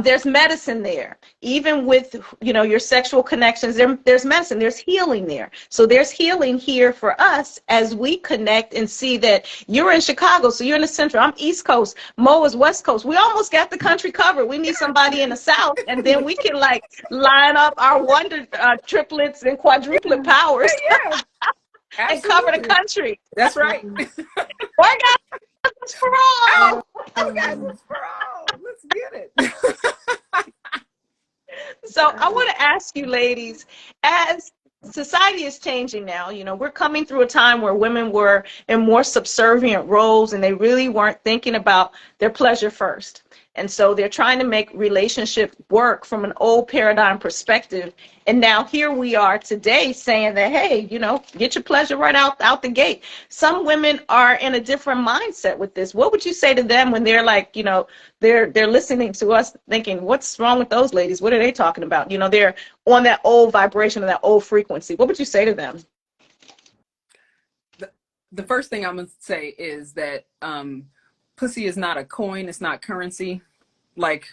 There's medicine there. Even with, your sexual connections, there's medicine, there's healing there. So there's healing here for us as we connect and see that you're in Chicago, so you're in the Central, I'm East Coast, Mo is West Coast. We almost got the country covered. We need somebody in the South, and then we can like line up our wonder triplets and quadruplet powers Yeah, and cover the country. That's right. Orgasms for all. Orgasms for all. Let's get it. So I want to ask you, ladies, as society is changing now, we're coming through a time where women were in more subservient roles and they really weren't thinking about their pleasure first. And so they're trying to make relationship work from an old paradigm perspective. And now here we are today saying that, hey, get your pleasure right out the gate. Some women are in a different mindset with this. What would you say to them when they're like, they're listening to us thinking, what's wrong with those ladies? What are they talking about? They're on that old vibration or that old frequency. What would you say to them? The first thing I'm going to say is that pussy is not a coin. It's not currency. Like,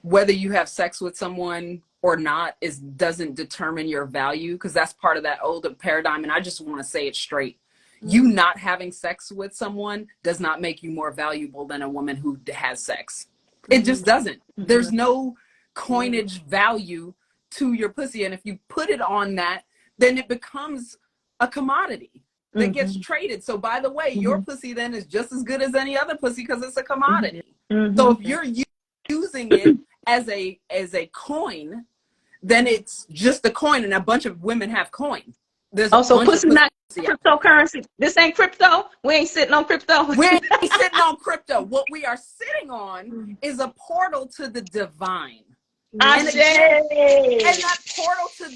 whether you have sex with someone or not doesn't determine your value, because that's part of that older paradigm. And I just want to say it straight. You not having sex with someone does not make you more valuable than a woman who has sex. It just doesn't. There's no coinage value to your pussy. And if you put it on that, then it becomes a commodity that gets traded. So by the way, your pussy then is just as good as any other pussy because it's a commodity. So if you're using it as a coin, then it's just a coin, and a bunch of women have coin. There's also pussy not cryptocurrency. This ain't crypto. We ain't sitting on crypto. We ain't sitting on crypto. What we are sitting on is a portal to the divine. And that portal to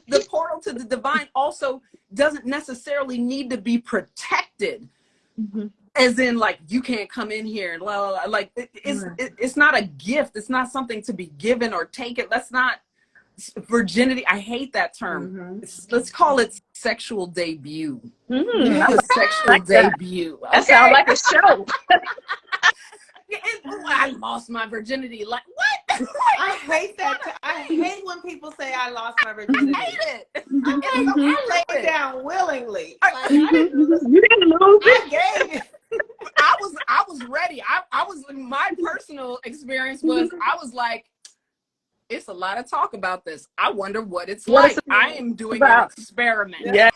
the portal to the divine also doesn't necessarily need to be protected. As in, like, you can't come in here and la, la, la. Like, it's not a gift. It's not something to be given or taken. That's not virginity. I hate that term. Let's call it sexual debut. Sexual debut. Okay? That sounds like a show. I lost my virginity. Like, what? I hate that. I hate when people say I lost my virginity. I hate it. I laid it down willingly. I didn't lose it. I gave it. I was ready. I was, my personal experience was, I was like, it's a lot of talk about this. I wonder what it's like. I am doing an experiment. Yes.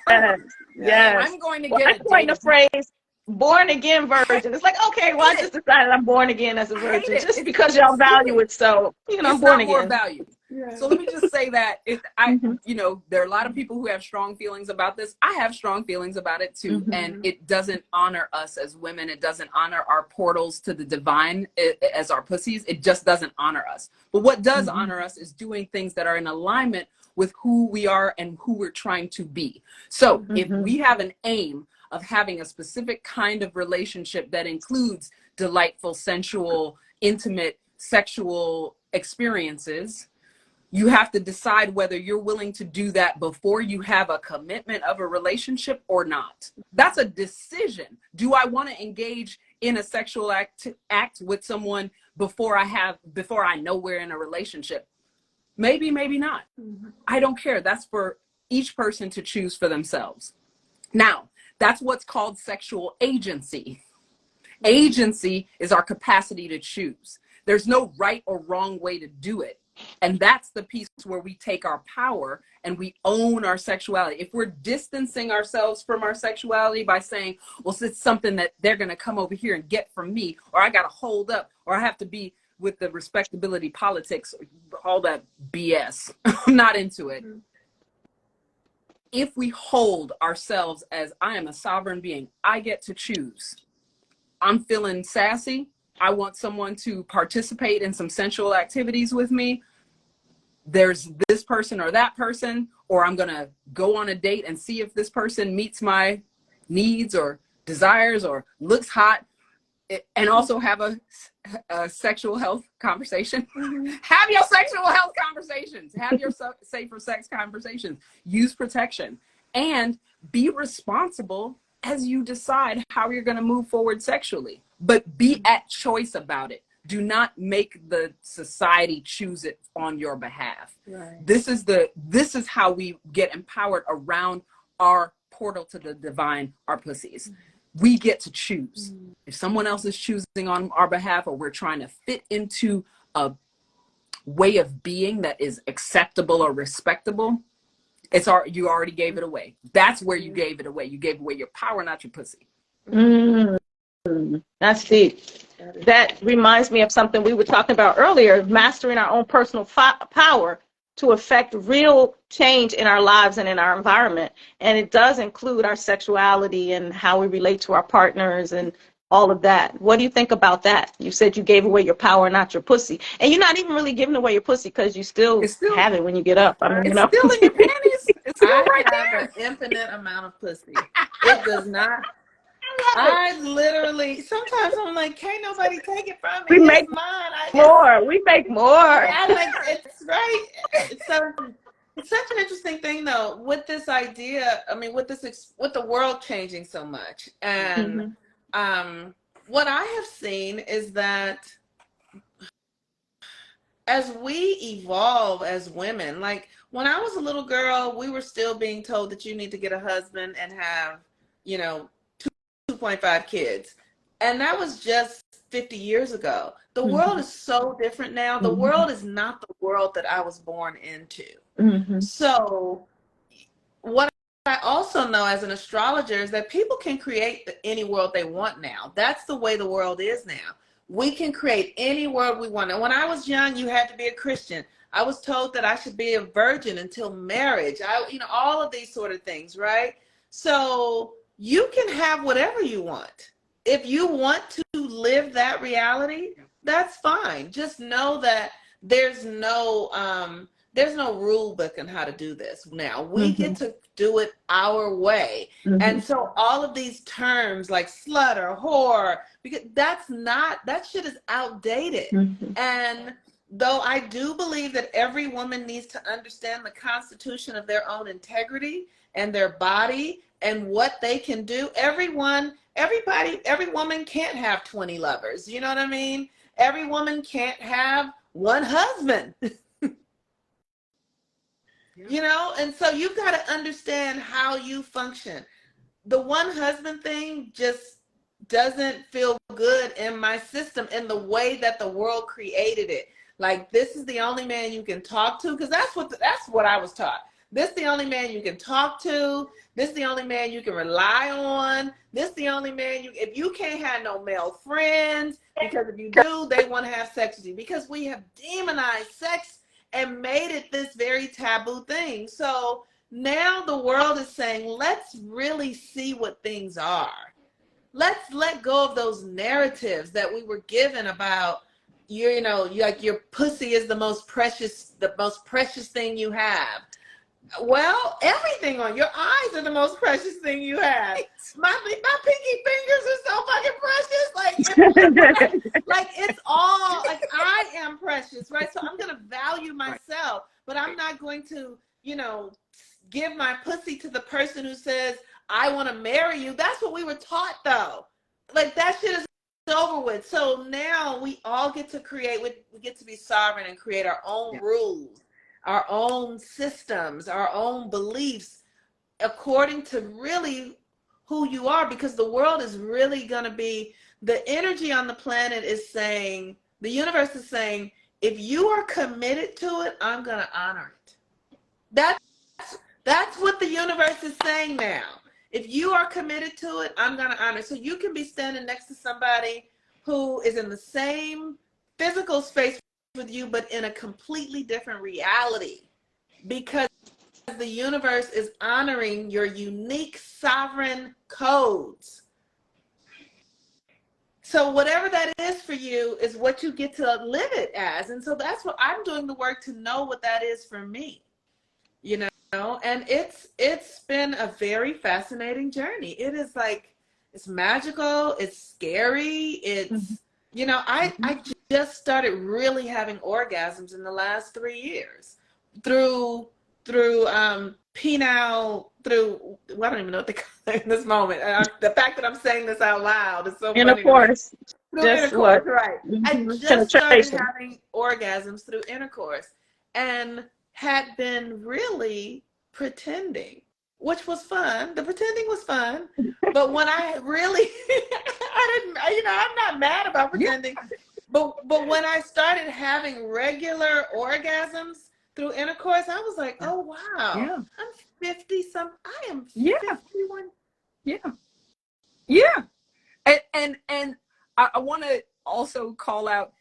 I'm going to get I coined the phrase born again virgin. It's like, okay, well, I just decided I'm born again as a virgin just because y'all value it. So, I'm born again. More value. Yeah. So let me just say that there are a lot of people who have strong feelings about this. I have strong feelings about it too. And it doesn't honor us as women. It doesn't honor our portals to the divine as our pussies. It just doesn't honor us. But what does honor us is doing things that are in alignment with who we are and who we're trying to be. So if we have an aim of having a specific kind of relationship that includes delightful, sensual, intimate, sexual experiences, you have to decide whether you're willing to do that before you have a commitment of a relationship or not. That's a decision. Do I want to engage in a sexual act with someone before I know we're in a relationship? Maybe, maybe not. I don't care. That's for each person to choose for themselves. Now, that's what's called sexual agency. Agency is our capacity to choose. There's no right or wrong way to do it. And that's the piece where we take our power and we own our sexuality. If we're distancing ourselves from our sexuality by saying, well, it's something that they're going to come over here and get from me, or I got to hold up, or I have to be with the respectability politics, all that BS. I'm not into it. If we hold ourselves as, I am a sovereign being, I get to choose. I'm feeling sassy. I want someone to participate in some sensual activities with me. There's this person or that person, or I'm going to go on a date and see if this person meets my needs or desires or looks hot, and also have a sexual health conversation. Have your sexual health conversations. Have your safer sex conversations. Use protection and be responsible as you decide how you're going to move forward sexually, but be at choice about it. Do not make the society choose it on your behalf. Right. This is how we get empowered around our portal to the divine, our pussies. We get to choose. If someone else is choosing on our behalf, or we're trying to fit into a way of being that is acceptable or respectable, you already gave it away. That's where you gave it away. You gave away your power, not your pussy. Mm, that's deep. That reminds me of something we were talking about earlier, mastering our own personal power to affect real change in our lives and in our environment. And it does include our sexuality and how we relate to our partners and all of that. What do you think about that? You said you gave away your power, not your pussy. And you're not even really giving away your pussy because you still have it when you get up. I mean, it's still in your panties. It's still I right have there. an infinite amount of pussy. It does not. I literally, sometimes I'm like, can't nobody take it from me. We It's make mine. more. We make more. It's right. It's such an interesting thing, though, with this idea. I mean, with the world changing so much, and what I have seen is that as we evolve as women, like when I was a little girl, we were still being told that you need to get a husband and have, 2.5 kids. And that was just 50 years ago. The world is so different now. The world is not the world that I was born into. So what I also know as an astrologer is that people can create any world they want now. That's the way the world is now. We can create any world we want. And when I was young, you had to be a Christian. I was told that I should be a virgin until marriage. All of these sort of things, right? So you can have whatever you want. If you want to live that reality, that's fine. Just know that there's no rule book on how to do this. Now we get to do it our way. And so all of these terms like slut or whore, because that shit is outdated. And though I do believe that every woman needs to understand the constitution of their own integrity and their body and what they can do, every woman can't have 20 lovers. You know what I mean? Every woman can't have one husband. And so you've got to understand how you function. The one husband thing just doesn't feel good in my system in the way that the world created it. Like, this is the only man you can talk to, because that's what I was taught. This is the only man you can talk to. This is the only man you can rely on. This is the only man if you can't have no male friends, because if you do, they want to have sex with you, because we have demonized sex and made it this very taboo thing. So now the world is saying, let's really see what things are. Let's let go of those narratives that we were given about, your pussy is the most precious thing you have. Well, everything on your eyes are the most precious thing you have. My pinky fingers are so fucking precious. Like it's all, like, I am precious, right? So I'm gonna value myself, but I'm not going to, give my pussy to the person who says, I want to marry you. That's what we were taught, though. Like, that shit is over with. So now we all get to create, we get to be sovereign and create our own rules, our own systems, our own beliefs, according to really who you are, because the world is really going to be, the energy on the planet is saying, the universe is saying, if you are committed to it, I'm going to honor it. That's what the universe is saying now. If you are committed to it, I'm going to honor it. So you can be standing next to somebody who is in the same physical space with you, but in a completely different reality, because the universe is honoring your unique sovereign codes. So whatever that is for you is what you get to live it as. And so that's what I'm doing, the work to know what that is for me, and it's been a very fascinating journey. It is like, it's magical, it's scary, it's, I just started really having orgasms in the last 3 years through through penile, through, well, I don't even know what they call it in this moment. The fact that I'm saying this out loud is so funny to me. Intercourse. Through Just intercourse, what? right. I just started Penetration. having orgasms through intercourse and had been really pretending, which was fun. The pretending was fun. But when I really, I didn't, you know, I'm not mad about pretending. But when I started having regular orgasms through intercourse, I was like, oh, wow. Yeah. I'm 50 some. I am Yeah. 51. Yeah. Yeah. And I want to also call out,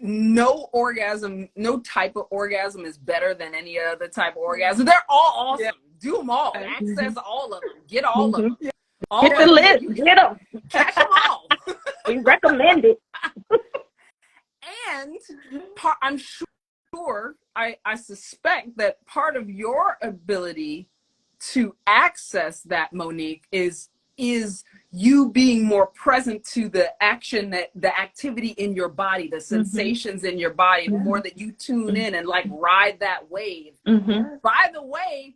no orgasm, no type of orgasm is better than any other type of orgasm. They're all awesome. Yeah. Do them all. Access all of them. Get all of them. Yeah. All Get the list. Get them. Catch them all. We recommend it. And I'm sure, I suspect that part of your ability to access that, Monique, is you being more present to the action, that the activity in your body, the sensations in your body, the more that you tune in and like ride that wave. By the way,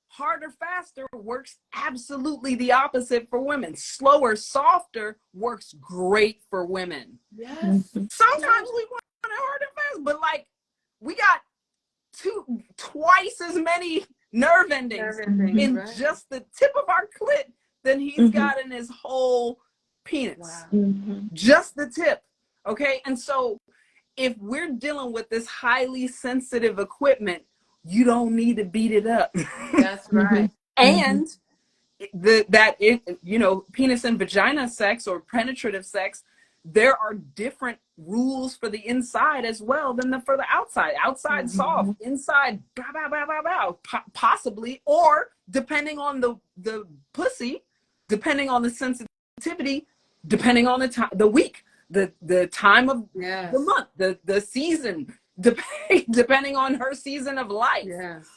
harder, faster works absolutely the opposite for women. Slower, softer works great for women. Yes. Sometimes we want it hard and fast, but like we got twice as many nerve endings in just the tip of our clit than he's got in his whole penis. Wow. Just the tip. Okay. And so if we're dealing with this highly sensitive equipment, you don't need to beat it up. That's right. And you know, penis and vagina sex or penetrative sex, there are different rules for the inside as well than for the outside. Outside soft, inside bow, bow, bow, bow, bow, possibly, or depending on the pussy, depending on the sensitivity, depending on the time, the week, the time of the month, the season, depending on her season of life. Yes.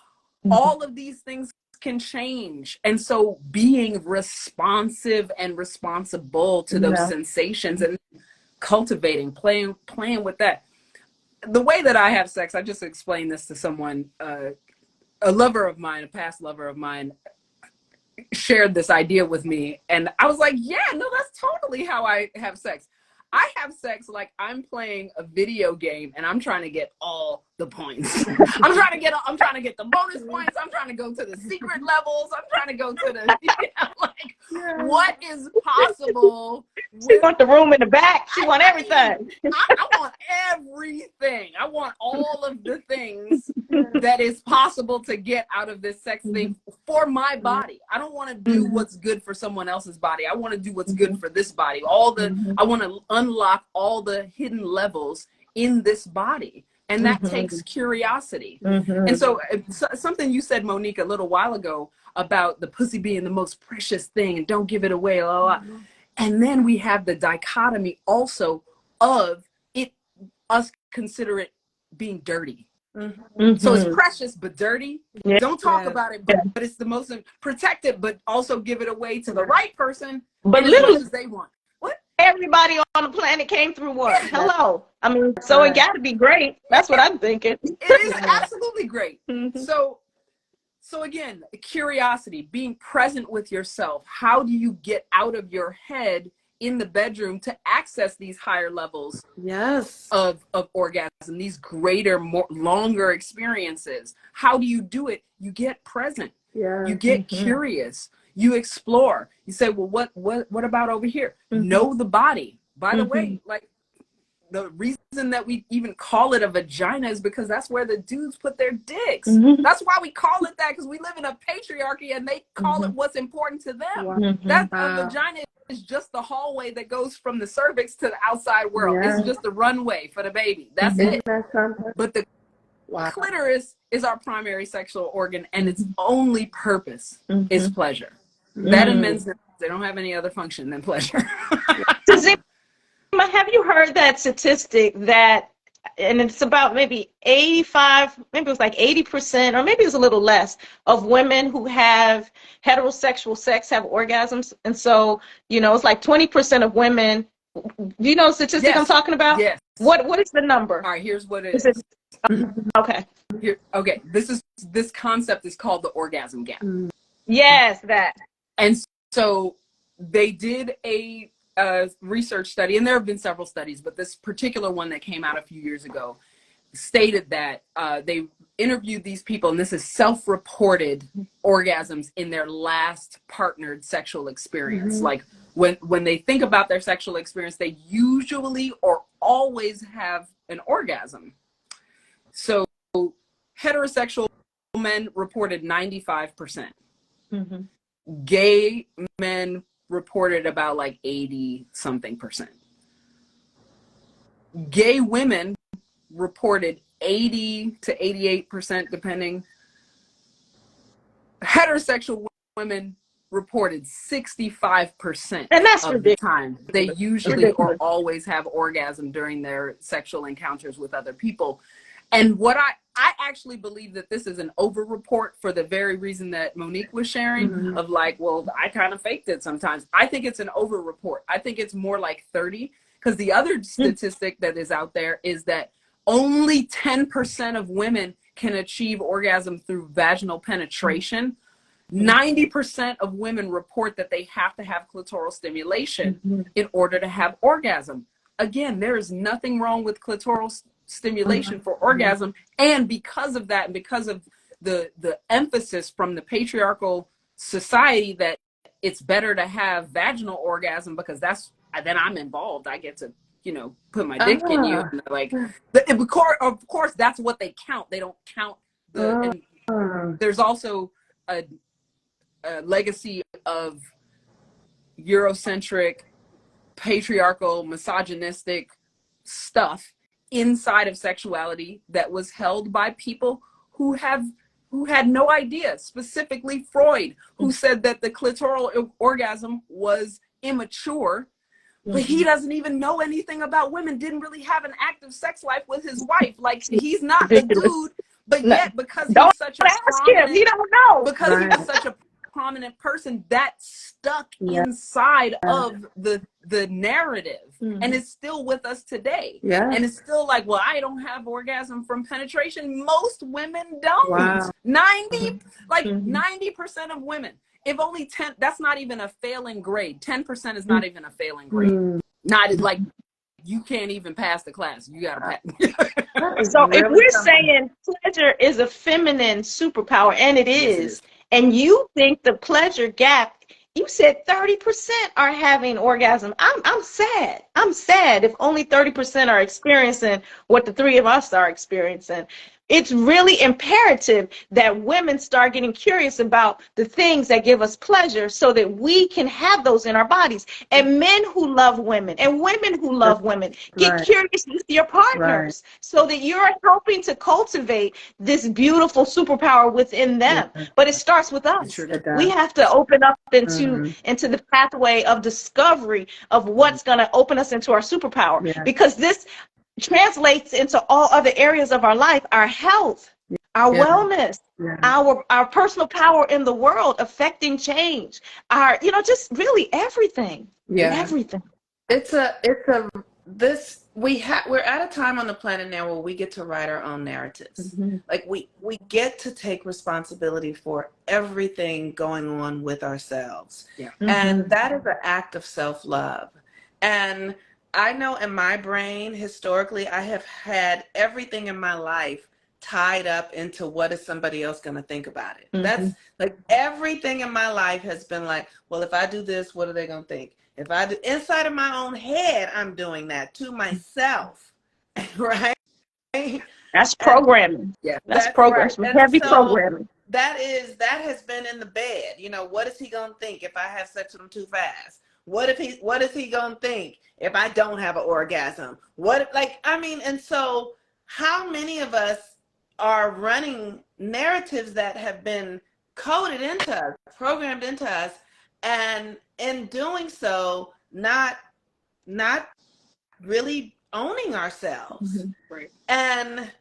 All of these things can change. And so being responsive and responsible to those sensations and cultivating, playing with that. The way that I have sex, I just explained this to someone, a lover of mine, a past lover of mine, shared this idea with me. And I was like, yeah, no, that's totally how I have sex. I have sex like I'm playing a video game and I'm trying to get all the points. I'm trying to get the bonus points. I'm trying to go to the secret levels. I'm trying to go to the, what is possible. She wants the room in the back. She wants everything. I want everything. I want all of the things that is possible to get out of this sex thing for my body. I don't want to do what's good for someone else's body. I want to do what's good for this body. I want to unlock all the hidden levels in this body. And that takes curiosity. And so something you said, Monique, a little while ago about the pussy being the most precious thing and don't give it away. Blah, blah, blah. And then we have the dichotomy also of us consider it being dirty. So it's precious, but dirty. Don't talk about it, but it's the most protected, but also give it away to the right person, but as much as they want. What? Everybody on the planet came through one. Hello. I mean, so it got to be great. That's what I'm thinking. It is absolutely great. So again, curiosity, being present with yourself. How do you get out of your head in the bedroom to access these higher levels of orgasm, these greater, longer experiences? How do you do it? You get present. You get curious. You explore. You say, well, what about over here? Know the body. By the way, like the reason that we even call it a vagina is because that's where the dudes put their dicks. That's why we call it that, because we live in a patriarchy and they call it what's important to them. That a vagina is just the hallway that goes from the cervix to the outside world. It's just the runway for the baby. That's it. But the clitoris is our primary sexual organ, and its only purpose is pleasure. That and men's, they don't have any other function than pleasure. Have you heard that statistic that, and it's about maybe 85, maybe it was like 80%, or maybe it's a little less, of women who have heterosexual sex have orgasms. And so, it's like 20% of women, do you know the statistic I'm talking about? Yes. What is the number? All right, here's what it Is it is. okay? Okay, this concept is called the orgasm gap. Yes, that. And so they did a research study, and there have been several studies, but this particular one that came out a few years ago stated that they interviewed these people, and this is self-reported orgasms in their last partnered sexual experience. Like when they think about their sexual experience, they usually or always have an orgasm. So heterosexual men reported 95%. Gay men reported about like 80 something percent. Gay women reported 80 to 88%, depending. Heterosexual women reported 65% And that's of ridiculous. the time. They usually or always have orgasm during their sexual encounters with other people. And what I actually believe that this is an over-report for the very reason that Monique was sharing of like, well, I kind of faked it sometimes. I think it's an over-report. I think it's more like 30, because the other statistic that is out there is that only 10% of women can achieve orgasm through vaginal penetration. 90% of women report that they have to have clitoral stimulation in order to have orgasm. Again, there is nothing wrong with clitoral stimulation for orgasm, and because of that, and because of the emphasis from the patriarchal society that it's better to have vaginal orgasm because then I'm involved, I get to put my dick in you, and like of course that's what they count. They don't count and there's also a legacy of Eurocentric, patriarchal, misogynistic stuff inside of sexuality that was held by people who had no idea, specifically Freud, who said that the clitoral orgasm was immature, but he doesn't even know anything about women, didn't really have an active sex life with his wife. Like, he's not the dude, but yet because he's such a prominent, he don't know. because he was such a prominent person, that stuck inside of the narrative, and it's still with us today. And it's still like, well, I don't have orgasm from penetration. Most women don't. 90% of women. If only 10, that's not even a failing grade. 10% is not even a failing grade. Not like, you can't even pass the class. You gotta pass. So if we're saying pleasure is a feminine superpower, and it is, and you think the pleasure gap, you said 30% are having orgasm. I'm sad. I'm sad if only 30% are experiencing what the three of us are experiencing. It's really imperative that women start getting curious about the things that give us pleasure so that we can have those in our bodies. And men who love women and women who love women, get curious with your partners so that you're helping to cultivate this beautiful superpower within them. But it starts with us. We have to open up into the pathway of discovery of what's going to open us into our superpower, because this translates into all other areas of our life, our health, our wellness, our personal power in the world, affecting change, our, just really everything. Everything. We're at a time on the planet now where we get to write our own narratives. Like we get to take responsibility for everything going on with ourselves. And that is an act of self-love. And I know in my brain, historically, I have had everything in my life tied up into what is somebody else going to think about it. That's like everything in my life has been like, well, if I do this, what are they going to think? If I do inside of my own head, I'm doing that to myself, right? That's programming. That's programming. Right. Heavy programming. That has been in the bed. What is he going to think if I have sex with him too fast? What is he gonna think if I don't have an orgasm? And so how many of us are running narratives that have been coded into us, programmed into us, and in doing so, not really owning ourselves. Right. And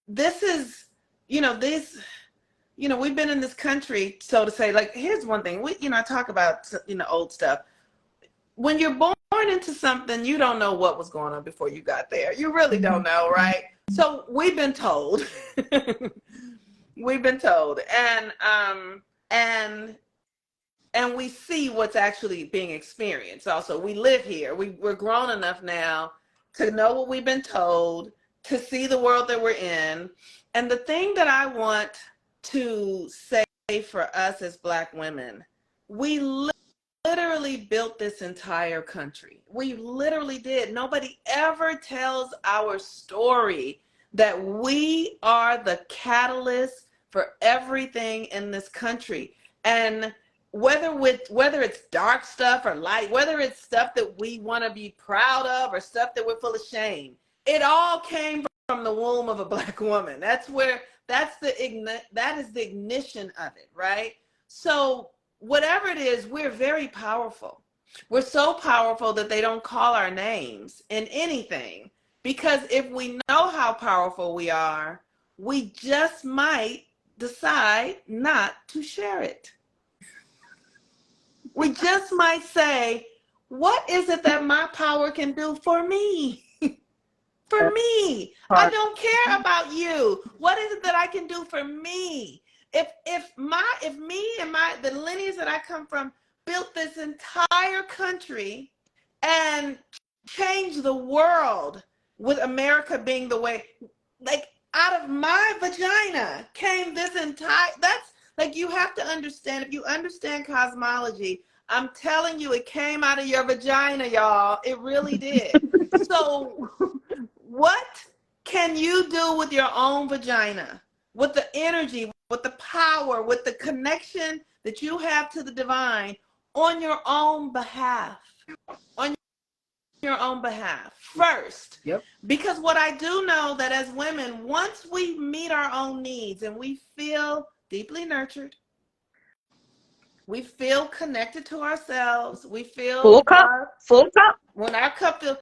this is, we've been in this country, so to say, like, here's one thing, I talk about, old stuff. When you're born born into something, you don't know what was going on before you got there. You really don't know, right? So we've been told. We've been told. And we see what's actually being experienced. Also, we live here. We're grown enough now to know what we've been told, to see the world that we're in. And the thing that I want to say for us as Black women, we literally built this entire country. We literally did. Nobody ever tells our story that we are the catalyst for everything in this country. And whether it's dark stuff or light, whether it's stuff that we want to be proud of or stuff that we're full of shame, it all came from the womb of a Black woman. That is the ignition of it, right? So whatever it is, we're very powerful. We're so powerful that they don't call our names in anything, because if we know how powerful we are, we just might decide not to share it. We just might say, what is it that my power can do for me? For me. I don't care about you. What is it that I can do for me? If me and the lineage that I come from built this entire country and changed the world, with America being the way, like out of my vagina came this entire, that's like, you have to understand, if you understand cosmology, I'm telling you, it came out of your vagina, y'all. It really did. So what can you do with your own vagina, with the energy, with the power, with the connection that you have to the divine on your own behalf? On your own behalf first. Yep. Because what I do know, that as women, once we meet our own needs and we feel deeply nurtured, we feel connected to ourselves, we feel full cup. When our cup feels,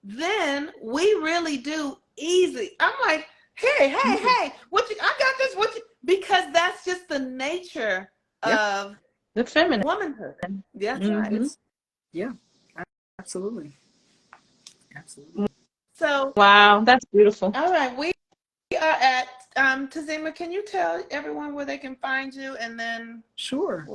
then we really do easy. I'm like, hey, I got this, because that's just the nature of the feminine womanhood. Yeah, right. Yeah, absolutely. So wow, that's beautiful. all right, we are at Tazima, can you tell everyone where they can find you? And then sure.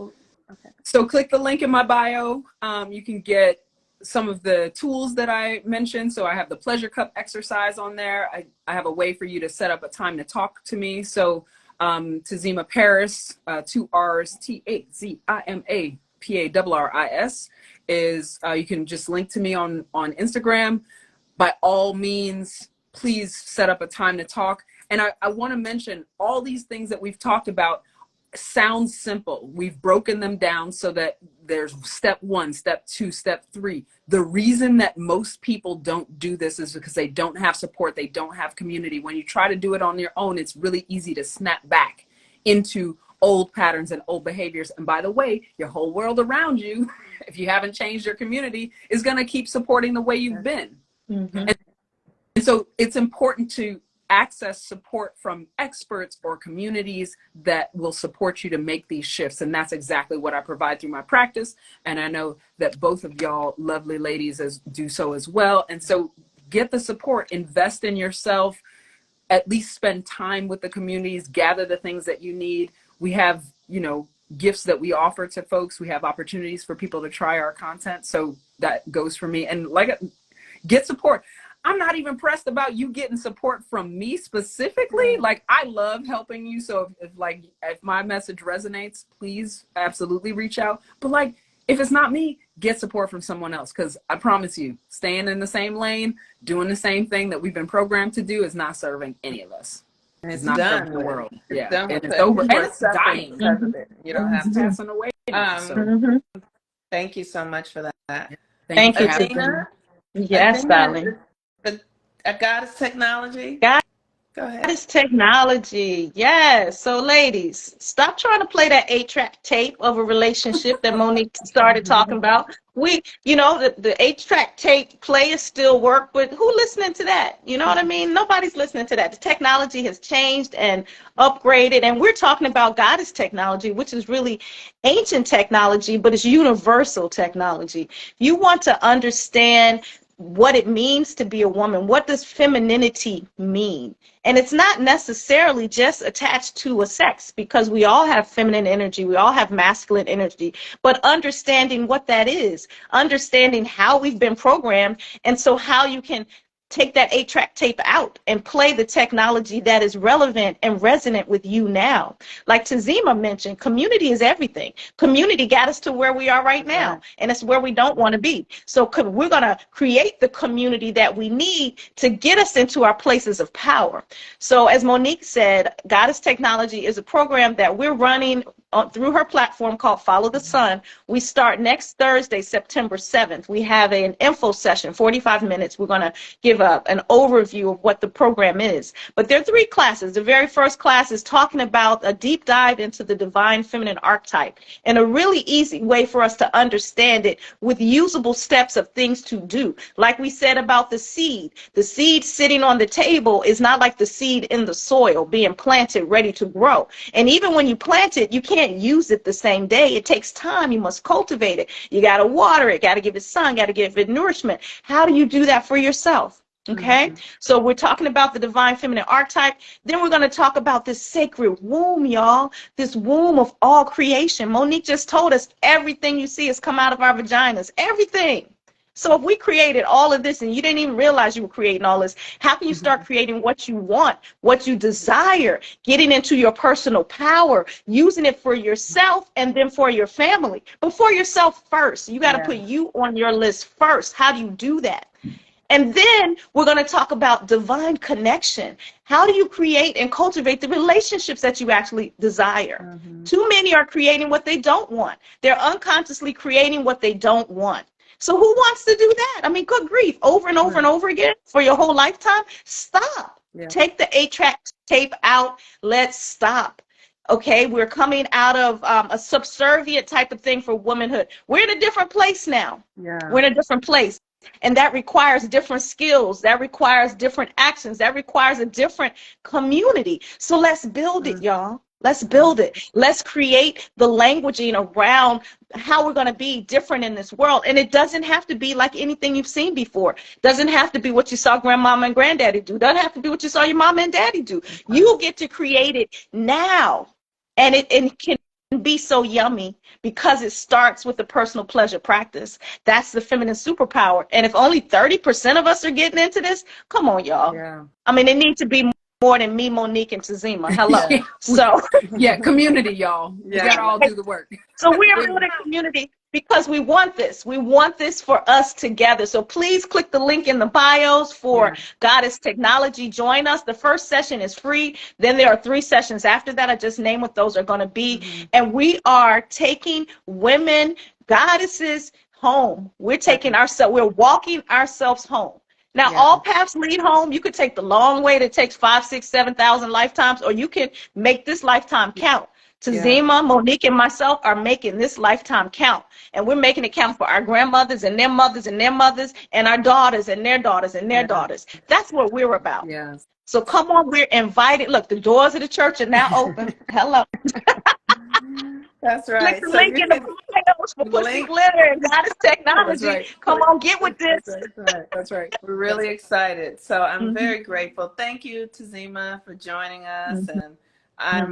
Okay. So click the link in my bio. You can get some of the tools that I mentioned. So I have the pleasure cup exercise on there. I have a way for you to set up a time to talk to me. So Tazima Paris, 2 R's, Tazima Parris, is you can just link to me on Instagram. By all means, please set up a time to talk. And I want to mention, all these things that we've talked about sound simple. We've broken them down so that there's step 1, step 2, step 3. The reason that most people don't do this is because they don't have support. They don't have community. When you try to do it on your own, it's really easy to snap back into old patterns and old behaviors. And by the way, your whole world around you, if you haven't changed your community, is going to keep supporting the way you've been. And so it's important to access support from experts or communities that will support you to make these shifts. And that's exactly what I provide through my practice. And I know that both of y'all lovely ladies do so as well. And so get the support, invest in yourself, at least spend time with the communities, gather the things that you need. We have, gifts that we offer to folks. We have opportunities for people to try our content. So that goes for me. And get support. I'm not even pressed about you getting support from me specifically. Like, I love helping you. So if my message resonates, please absolutely reach out. But if it's not me, get support from someone else. Because I promise you, staying in the same lane, doing the same thing that we've been programmed to do is not serving any of us. It's not done serving the world. It's Yeah, done and with it's over. And it's suffering dying. because of it. You don't have to. Passing away now, so. Thank you so much for that. Thank you, Adina. Yes, Adina, darling. A goddess technology. Go ahead. That is technology. Yes. So ladies, stop trying to play that 8-track tape of a relationship that Monique started talking about. The 8-track tape players still work, but who listening to that? You know what I mean? Nobody's listening to that. The technology has changed and upgraded, and we're talking about goddess technology, which is really ancient technology, but it's universal technology. If you want to understand what it means to be a woman, what does femininity mean? And it's not necessarily just attached to a sex, because we all have feminine energy, we all have masculine energy, but understanding what that is, understanding how we've been programmed, and so how you can take that 8-track tape out and play the technology that is relevant and resonant with you now. Like Tazima mentioned, community is everything. Community got us to where we are right now, and it's where we don't want to be. So we're going to create the community that we need to get us into our places of power. So as Monique said, Goddess Technology is a program that we're running through her platform called Follow the Sun. We start next Thursday, September 7th. We have an info session, 45 minutes. We're going to give an overview of what the program is. But there are 3 classes. The very first class is talking about a deep dive into the divine feminine archetype, and a really easy way for us to understand it with usable steps of things to do. Like we said about the seed sitting on the table is not like the seed in the soil being planted, ready to grow. And even when you plant it, you can't use it the same day. It takes time. You must cultivate it. You got to water it, got to give it sun, got to give it nourishment. How do you do that for yourself? Okay, so we're talking about the divine feminine archetype. Then we're going to talk about this sacred womb, y'all. This womb of all creation. Monique just told us everything you see has come out of our vaginas. Everything. So if we created all of this and you didn't even realize you were creating all this, how can you start creating what you want, what you desire, getting into your personal power, using it for yourself and then for your family? But for yourself first. You got to put you on your list first. How do you do that? And then we're going to talk about divine connection. How do you create and cultivate the relationships that you actually desire? Too many are creating what they don't want. They're unconsciously creating what they don't want. So who wants to do that? I mean, good grief, over and over and over again for your whole lifetime? Stop. Take the 8-track tape out. Let's stop. Okay, we're coming out of a subservient type of thing for womanhood. We're in a different place now. We're in a different place. And that requires different skills. That requires different actions. That requires a different community. So let's build it, y'all. Let's build it. Let's create the languaging around how we're going to be different in this world. And it doesn't have to be like anything you've seen before. It doesn't have to be what you saw grandmama and granddaddy do. It doesn't have to be what you saw your mama and daddy do. You get to create it now. And it can be so yummy because it starts with the personal pleasure practice. That's the feminine superpower. And if only 30% of us are getting into this, come on, y'all. I mean, it needs to be more than me, Monique, and Tazima. Hello. So community, y'all. You gotta all do the work. So we are in a community because we want this. We want this for us together. So please click the link in the bios for Goddess Technology. Join us. The first session is free. Then there are 3 sessions after that. I just named what those are going to be. And we are taking women, goddesses, home. We're taking ourselves, we're walking ourselves home. Now, all paths lead home. You could take the long way that takes 5, 6, 7,000 lifetimes, or you can make this lifetime count. Tazima, Monique, and myself are making this lifetime count. And we're making it count for our grandmothers and their mothers and their mothers and our daughters and their daughters and their daughters. That's what we're about. So come on, we're invited. Look, the doors of the church are now open. Hello. That's right. Click the link in the bios for Pussy Glitter and Goddess Technology. Come on, get with this. That's right. We're really excited. So I'm very grateful. Thank you, Tazima, for joining us. And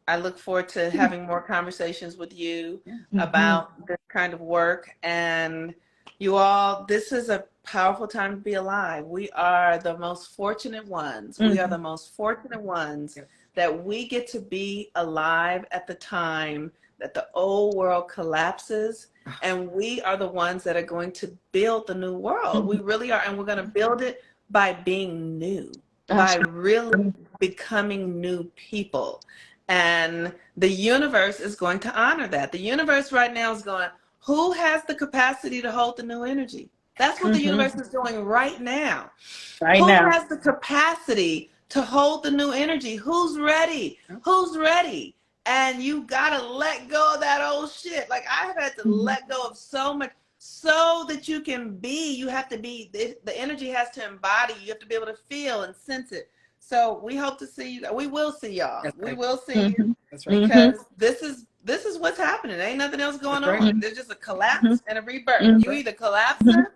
I look forward to having more conversations with you about this kind of work. And you all, this is a powerful time to be alive. We are the most fortunate ones. We are the most fortunate ones that we get to be alive at the time that the old world collapses, and we are the ones that are going to build the new world. We really are, and we're going to build it by being new, by really becoming new people. And the universe is going to honor that. The universe right now is going, who has the capacity to hold the new energy? That's what the universe is doing right now. Who has the capacity to hold the new energy. Who's ready? Who's ready? And you gotta let go of that old shit. Like I've had to let go of so much so that you can be. You have to be, the energy has to embody. You have to be able to feel and sense it. So we hope to see you. We will see y'all. That's We right. will see you. That's right. Because this is what's happening. There ain't nothing else going That's on. right. There's just a collapse and a rebirth. You either collapsing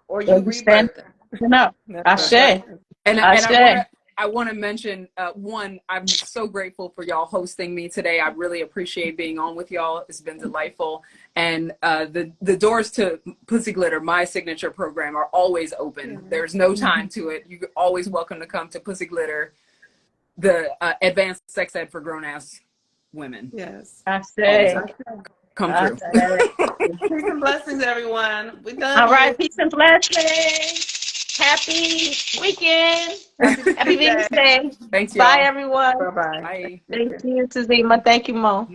or you Understand? rebirthing. No. That's right. And Ashe. I want to mention one. I'm so grateful for y'all hosting me today. I really appreciate being on with y'all. It's been delightful. And the doors to Pussy Glitter, my signature program, are always open. There's no time to it. You're always welcome to come to Pussy Glitter, the advanced sex ed for grown ass women. Yes. Ashe. Come true. Peace and blessings, everyone. We love All you. right, peace and blessings. Happy weekend. Happy Venus Day. Thanks, y'all. Bye, everyone. Bye-bye. Bye. Thank you, Tazima. Thank you, Mo.